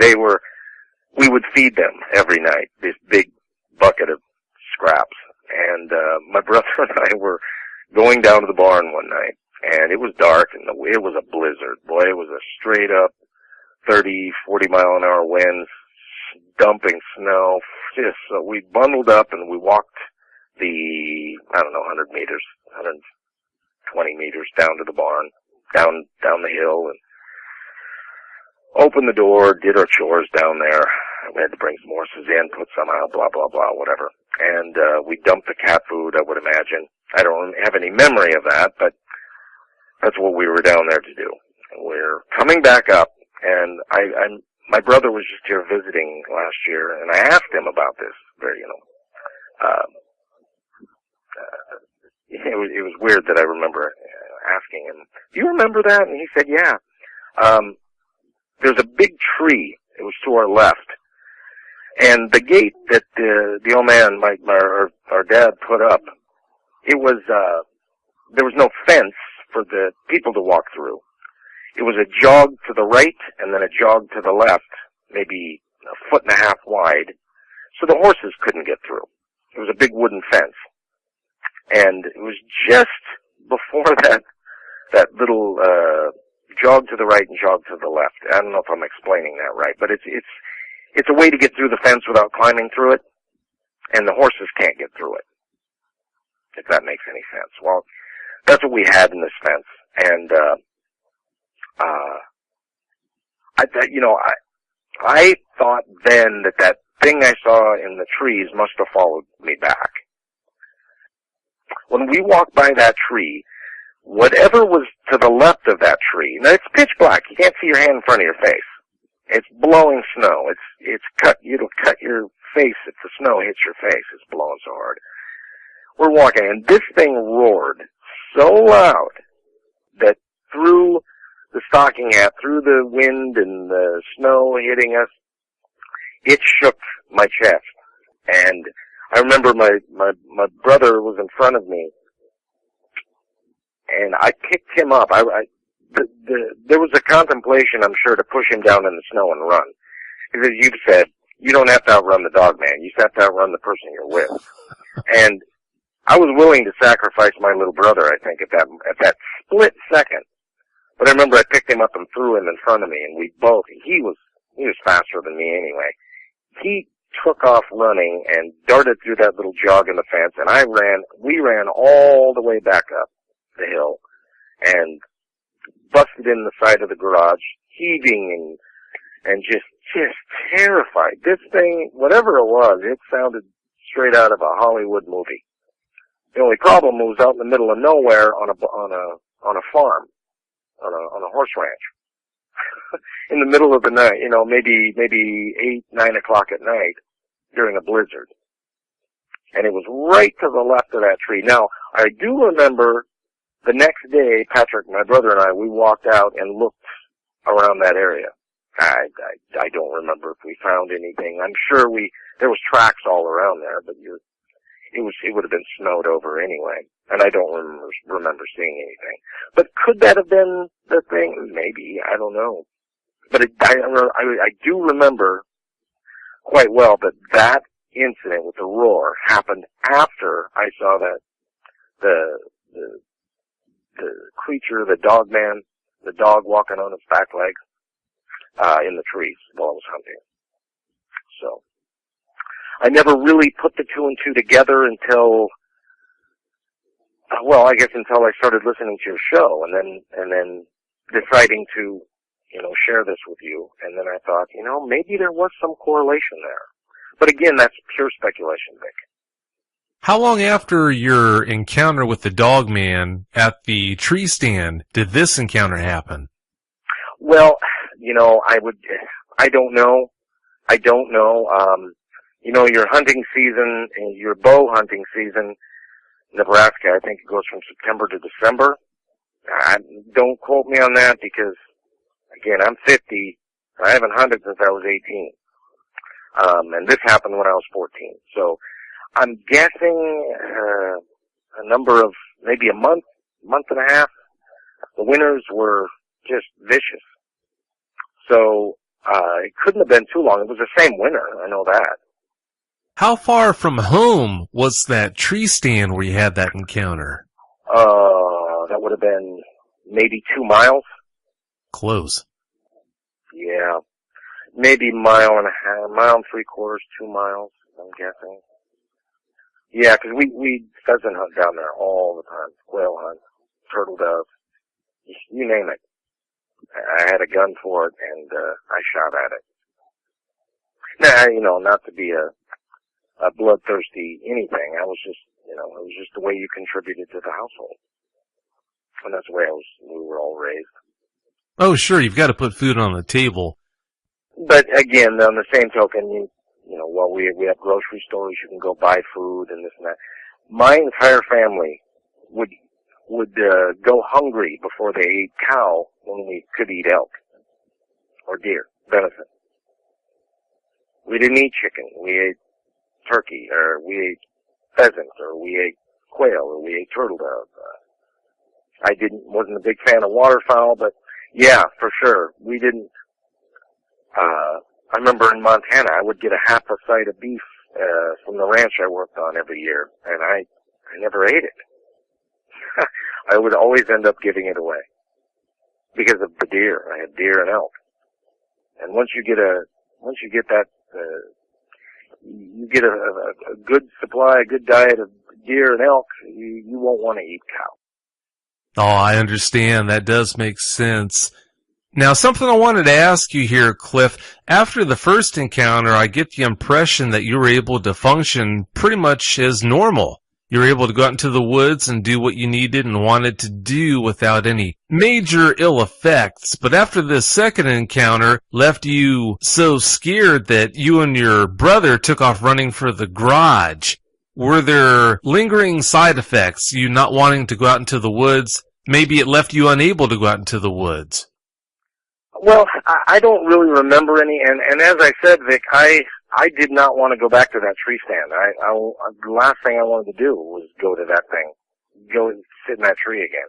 we would feed them every night, this big bucket of scraps. And my brother and I were going down to the barn one night, and it was dark, and it was a blizzard. Boy, it was a straight up 30, 40 mile an hour winds, dumping snow. Just so we bundled up and we walked the, 100 meters, 120 meters down to the barn, down the hill, and opened the door, did our chores down there. We had to bring some horses in, put some out, blah, blah, blah, whatever. And we dumped the cat food, I would imagine. I don't have any memory of that, but that's what we were down there to do. We're coming back up, and my brother was just here visiting last year, and I asked him about this. It was weird that I remember asking him, "Do you remember that?" And he said, "Yeah. There's a big tree. It was to our left, and the gate that the old man, our dad, put up, it was there was no fence for the people to walk through. It was a jog to the right and then a jog to the left, maybe a foot and a half wide, so the horses couldn't get through. It was a big wooden fence. And it was just before that little jog to the right and jog to the left. I don't know if I'm explaining that right, but it's it's a way to get through the fence without climbing through it, and the horses can't get through it, if that makes any sense. Well, that's what we had in this fence, and I thought then that thing I saw in the trees must have followed me back. When we walked by that tree, whatever was to the left of that tree, now it's pitch black, you can't see your hand in front of your face. It's blowing snow. It'll cut your face if the snow hits your face. It's blowing so hard. We're walking, and this thing roared so loud that through the stocking hat, through the wind and the snow hitting us, it shook my chest. And I remember my brother was in front of me, and I picked him up. There was a contemplation, I'm sure, to push him down in the snow and run. Because as you've said, you don't have to outrun the dog man. You just have to outrun the person you're with. And I was willing to sacrifice my little brother, I think, at that split second. But I remember I picked him up and threw him in front of me, and he was faster than me anyway. He took off running and darted through that little jog in the fence, and we ran all the way back up the hill, and busted in the side of the garage, heaving and just terrified. This thing, whatever it was, it sounded straight out of a Hollywood movie. The only problem was out in the middle of nowhere on a farm, on a horse ranch. In the middle of the night, maybe 8, 9 o'clock at night during a blizzard. And it was right to the left of that tree. Now, I do remember the next day, Patrick, my brother, and we walked out and looked around that area. I don't remember if we found anything. I'm sure there was tracks all around there, but it would have been snowed over anyway. And I don't remember seeing anything. But could that have been the thing? Maybe. I don't know. But I do remember quite well that incident with the roar happened after I saw that the creature, the dog man, the dog walking on its back legs, in the trees while I was hunting. So, I never really put the two and two together until I started listening to your show, and then deciding to, share this with you. And then I thought, maybe there was some correlation there. But again, that's pure speculation, Vic. How long after your encounter with the dog man at the tree stand did this encounter happen? Well, I don't know. Your hunting season, your bow hunting season, Nebraska, I think it goes from September to December. Don't quote me on that because, again, I'm 50. I haven't hunted since I was 18. And this happened when I was 14. So, I'm guessing a number of maybe a month and a half. The winters were just vicious. So it couldn't have been too long. It was the same winter, I know that. How far from home was that tree stand where you had that encounter? That would have been maybe 2 miles. Close. Yeah. Maybe mile and 3/4, 2 miles, I'm guessing. Yeah, because we pheasant hunt down there all the time. Quail hunt, turtle dove, you name it. I had a gun for it, and I shot at it. Now, not to be a bloodthirsty anything. I was just, it was just the way you contributed to the household. And that's the way we were all raised. Oh, sure, you've got to put food on the table. But again, on the same token, while we have grocery stores, you can go buy food and this and that. My entire family would go hungry before they ate cow when we could eat elk or deer, venison. We didn't eat chicken. We ate turkey, or we ate pheasant, or we ate quail, or we ate turtle dove. I wasn't a big fan of waterfowl, but yeah, for sure, we didn't. I remember in Montana, I would get a half a side of beef from the ranch I worked on every year, and I never ate it. I would always end up giving it away because of the deer. I had deer and elk, and once you get You get a good supply, a good diet of deer and elk, you won't want to eat cow. Oh, I understand. That does make sense. Now, something I wanted to ask you here, Cliff. After the first encounter, I get the impression that you were able to function pretty much as normal. You were able to go out into the woods and do what you needed and wanted to do without any major ill effects. But after this second encounter left you so scared that you and your brother took off running for the garage. Were there lingering side effects, you not wanting to go out into the woods? Maybe it left you unable to go out into the woods. Well, I don't really remember any, and as I said, Vic, I did not want to go back to that tree stand. The last thing I wanted to do was go to that thing, go and sit in that tree again.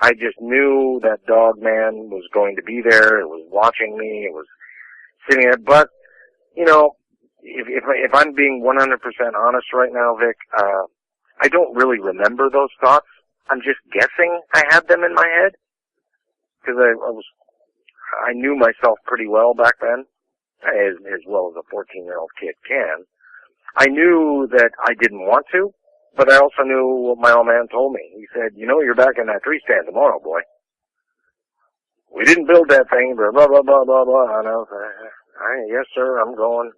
I just knew that dog man was going to be there. It was watching me. It was sitting there. But, you know, if I'm being 100% honest right now, Vic, I don't really remember those thoughts. I'm just guessing I had them in my head because I knew myself pretty well back then, as well as a 14-year-old kid can. I knew that I didn't want to, but I also knew what my old man told me. He said, you know, you're back in that tree stand tomorrow, boy. We didn't build that thing, blah, blah, blah, blah, blah, blah. And I was like, yes, sir, I'm going.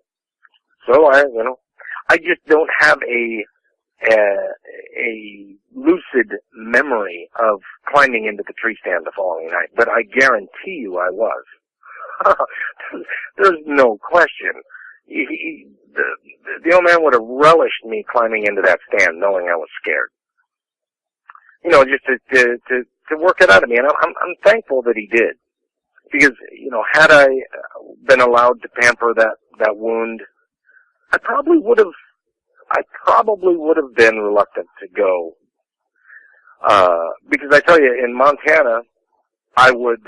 So I just don't have a lucid memory of climbing into the tree stand the following night, but I guarantee you I was. There's no question. The old man would have relished me climbing into that stand knowing I was scared. You know, just to work it out of me, and I'm thankful that he did. Because, you know, had I been allowed to pamper that wound, I probably would have been reluctant to go. Because I tell you, in Montana, I would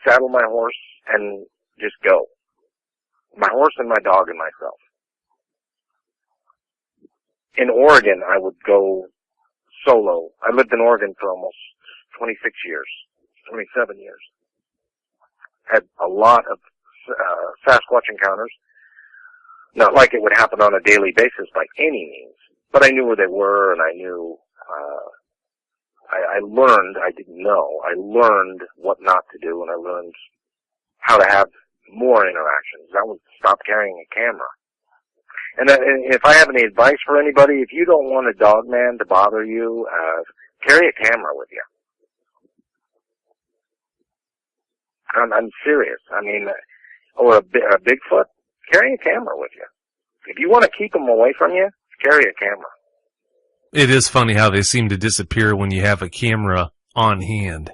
saddle my horse and just go. My horse and my dog and myself. In Oregon, I would go solo. I lived in Oregon for almost 26 years, 27 years. Had a lot of Sasquatch encounters. Not like it would happen on a daily basis by any means, but I knew where they were, and I knew, I learned, I didn't know, I learned what not to do, and I learned how to have more interactions. That was stop carrying a camera. And if I have any advice for anybody, if you don't want a dog man to bother you, carry a camera with you. I'm serious. I mean, or a Bigfoot, carry a camera with you. If you want to keep them away from you, carry a camera. It is funny how they seem to disappear when you have a camera on hand.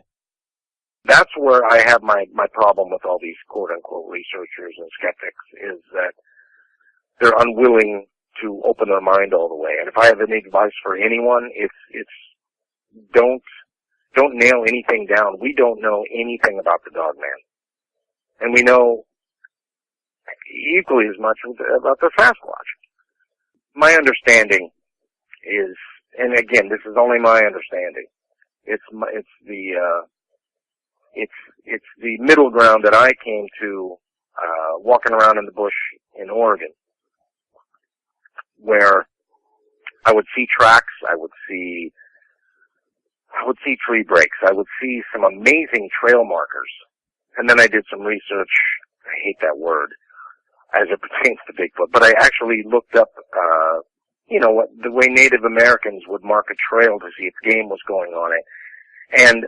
That's where I have my problem with all these quote-unquote researchers and skeptics, is that they're unwilling to open their mind all the way. And if I have any advice for anyone, it's don't nail anything down. We don't know anything about the dog man. And we know equally as much about the Sasquatch. My understanding is, and again, this is only my understanding. It's the middle ground that I came to walking around in the bush in Oregon, where I would see tracks, I would see tree breaks, I would see some amazing trail markers, and then I did some research. I hate that word as it pertains to Bigfoot, but I actually looked up, what the way Native Americans would mark a trail to see if game was going on it, and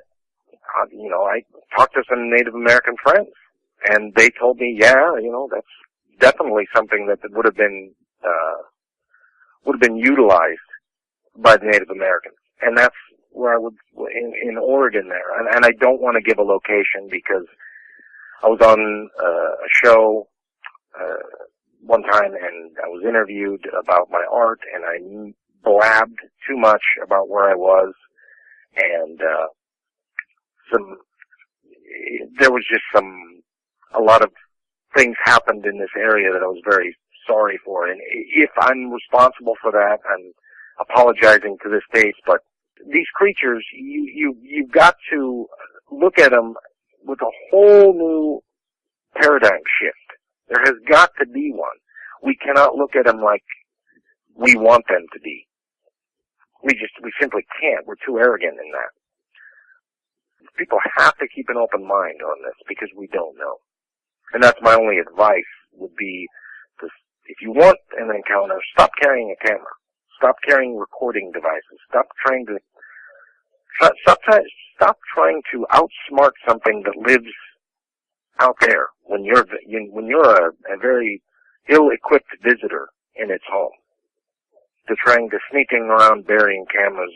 I talked to some Native American friends, and they told me, that's definitely something that would have been utilized by the Native Americans, and that's where I would in Oregon there, and I don't want to give a location because I was on a show one time, and I was interviewed about my art, and I blabbed too much about where I was, and there was just a lot of things happened in this area that I was very sorry for, and if I'm responsible for that, I'm apologizing to this stage, but these creatures, you've got to look at them with a whole new paradigm shift. There has got to be one. We cannot look at them like we want them to be. We simply can't. We're too arrogant in that. People have to keep an open mind on this because we don't know. And that's my only advice would be to, if you want an encounter, stop carrying a camera. Stop carrying recording devices. Stop trying to outsmart something that lives out there when you're a very ill-equipped visitor in its home. To trying to sneaking around burying cameras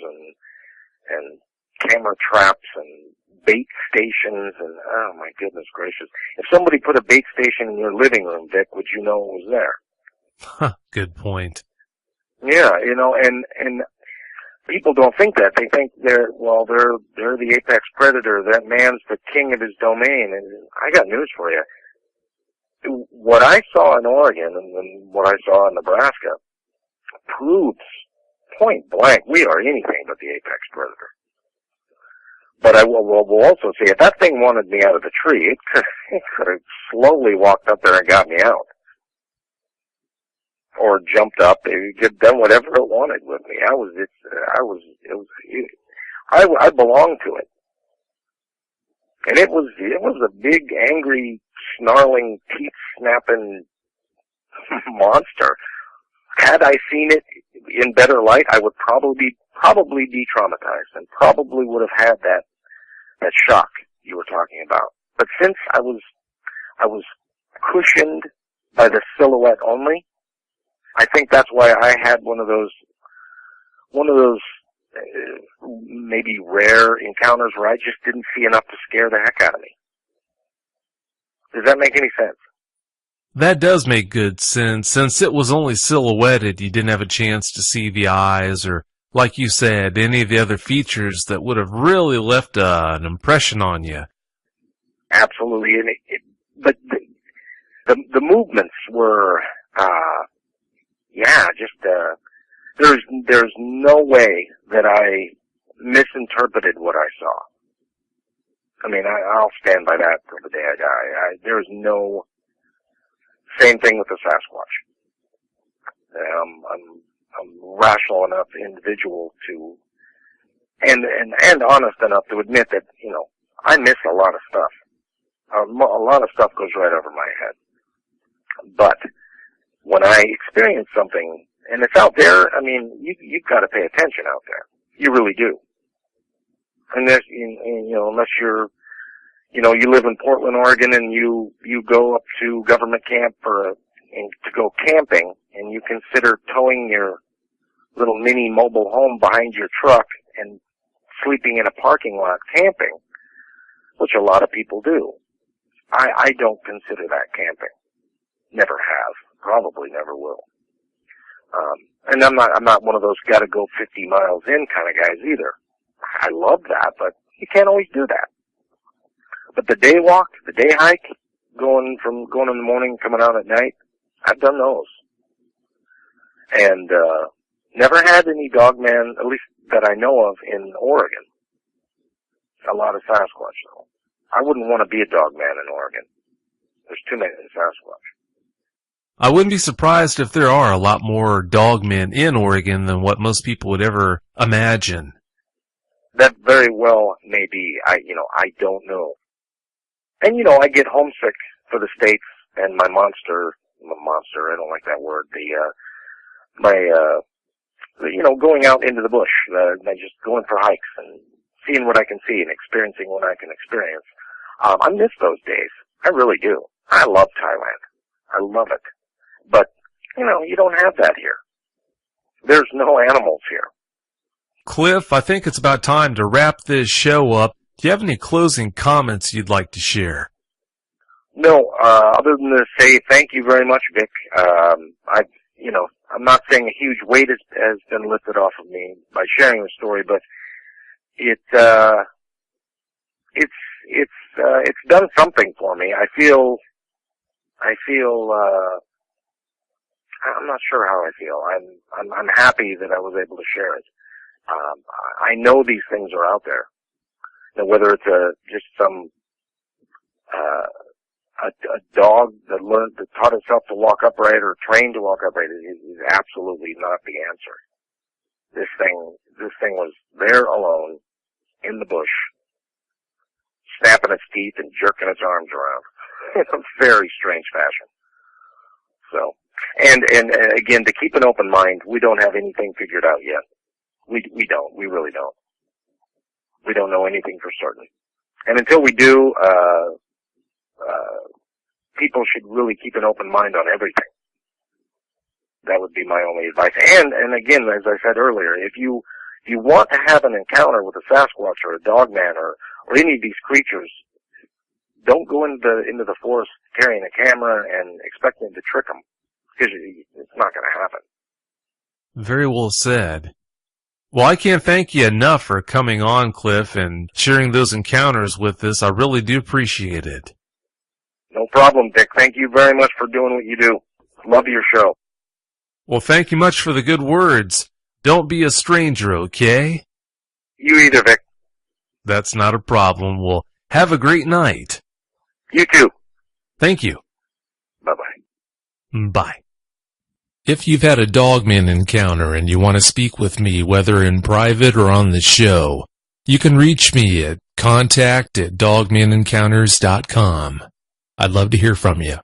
and camera traps and bait stations and, oh my goodness gracious. If somebody put a bait station in your living room, Vic, would you know it was there? Huh, good point. Yeah, and people don't think that. They think they're the apex predator. That man's the king of his domain. And I got news for you. What I saw in Oregon and what I saw in Nebraska proves point blank we are anything but the apex predator. But I will also say, if that thing wanted me out of the tree, it could have slowly walked up there and got me out. Or jumped up, it could have done whatever it wanted with me. I belonged to it. And it was a big, angry, snarling, teeth-snapping monster. Had I seen it in better light, I would probably be traumatized and probably would have had that shock you were talking about. But since I was cushioned by the silhouette only, I think that's why I had one of those maybe rare encounters where I just didn't see enough to scare the heck out of me. Does that make any sense? That does make good sense. Since it was only silhouetted, you didn't have a chance to see the eyes or, like you said, any of the other features that would have really left an impression on you. Absolutely. But the movements were, there's no way that I misinterpreted what I saw. I mean, I'll stand by that till the day I die. There's no, same thing with the Sasquatch. I'm rational enough individual to, and honest enough to admit that, I miss a lot of stuff. A lot of stuff goes right over my head. But when I experience something, and it's out there, I mean, you've got to pay attention out there. You really do. Unless, unless you're, you live in Portland, Oregon, and you go up to government camp to go camping, and you consider towing your little mini mobile home behind your truck and sleeping in a parking lot camping, which a lot of people do. I don't consider that camping. Never have. Probably never will. And I'm not one of those gotta go 50 miles in kind of guys either. I love that, but you can't always do that. But the day walk, the day hike, going in the morning, coming out at night, I've done those. And, never had any dogman, at least that I know of, in Oregon. A lot of Sasquatch, though. I wouldn't want to be a dogman in Oregon. There's too many Sasquatch. I wouldn't be surprised if there are a lot more dogmen in Oregon than what most people would ever imagine. That very well may be. I don't know. And, I get homesick for the States and my monster, I don't like that word, going out into the bush, just going for hikes and seeing what I can see and experiencing what I can experience. I miss those days. I really do. I love Thailand. I love it. But, you don't have that here. There's no animals here. Cliff, I think it's about time to wrap this show up. Do you have any closing comments you'd like to share? No, other than to say thank you very much, Vic. I'm not saying a huge weight has been lifted off of me by sharing the story, but it's done something for me. I feel, I'm not sure how I feel. I'm happy that I was able to share it. I know these things are out there. Now, whether it's just some, a dog that taught itself to walk upright or trained to walk upright is absolutely not the answer. This thing was there alone in the bush, snapping its teeth and jerking its arms around in a very strange fashion. So, and again, to keep an open mind, we don't have anything figured out yet. We don't. We really don't. We don't know anything for certain. And until we do, people should really keep an open mind on everything. That would be my only advice. And again, as I said earlier, if you want to have an encounter with a Sasquatch or a Dogman or any of these creatures, don't go into the forest carrying a camera and expecting to trick them, because it's not going to happen. Very well said. Well, I can't thank you enough for coming on, Cliff, and sharing those encounters with us. I really do appreciate it. No problem, Dick. Thank you very much for doing what you do. Love your show. Well, thank you much for the good words. Don't be a stranger, okay? You either, Vic. That's not a problem. Well, have a great night. You too. Thank you. Bye-bye. Bye. If you've had a Dogman encounter and you want to speak with me, whether in private or on the show, you can reach me at contact@dogmanencounters.com. I'd love to hear from you.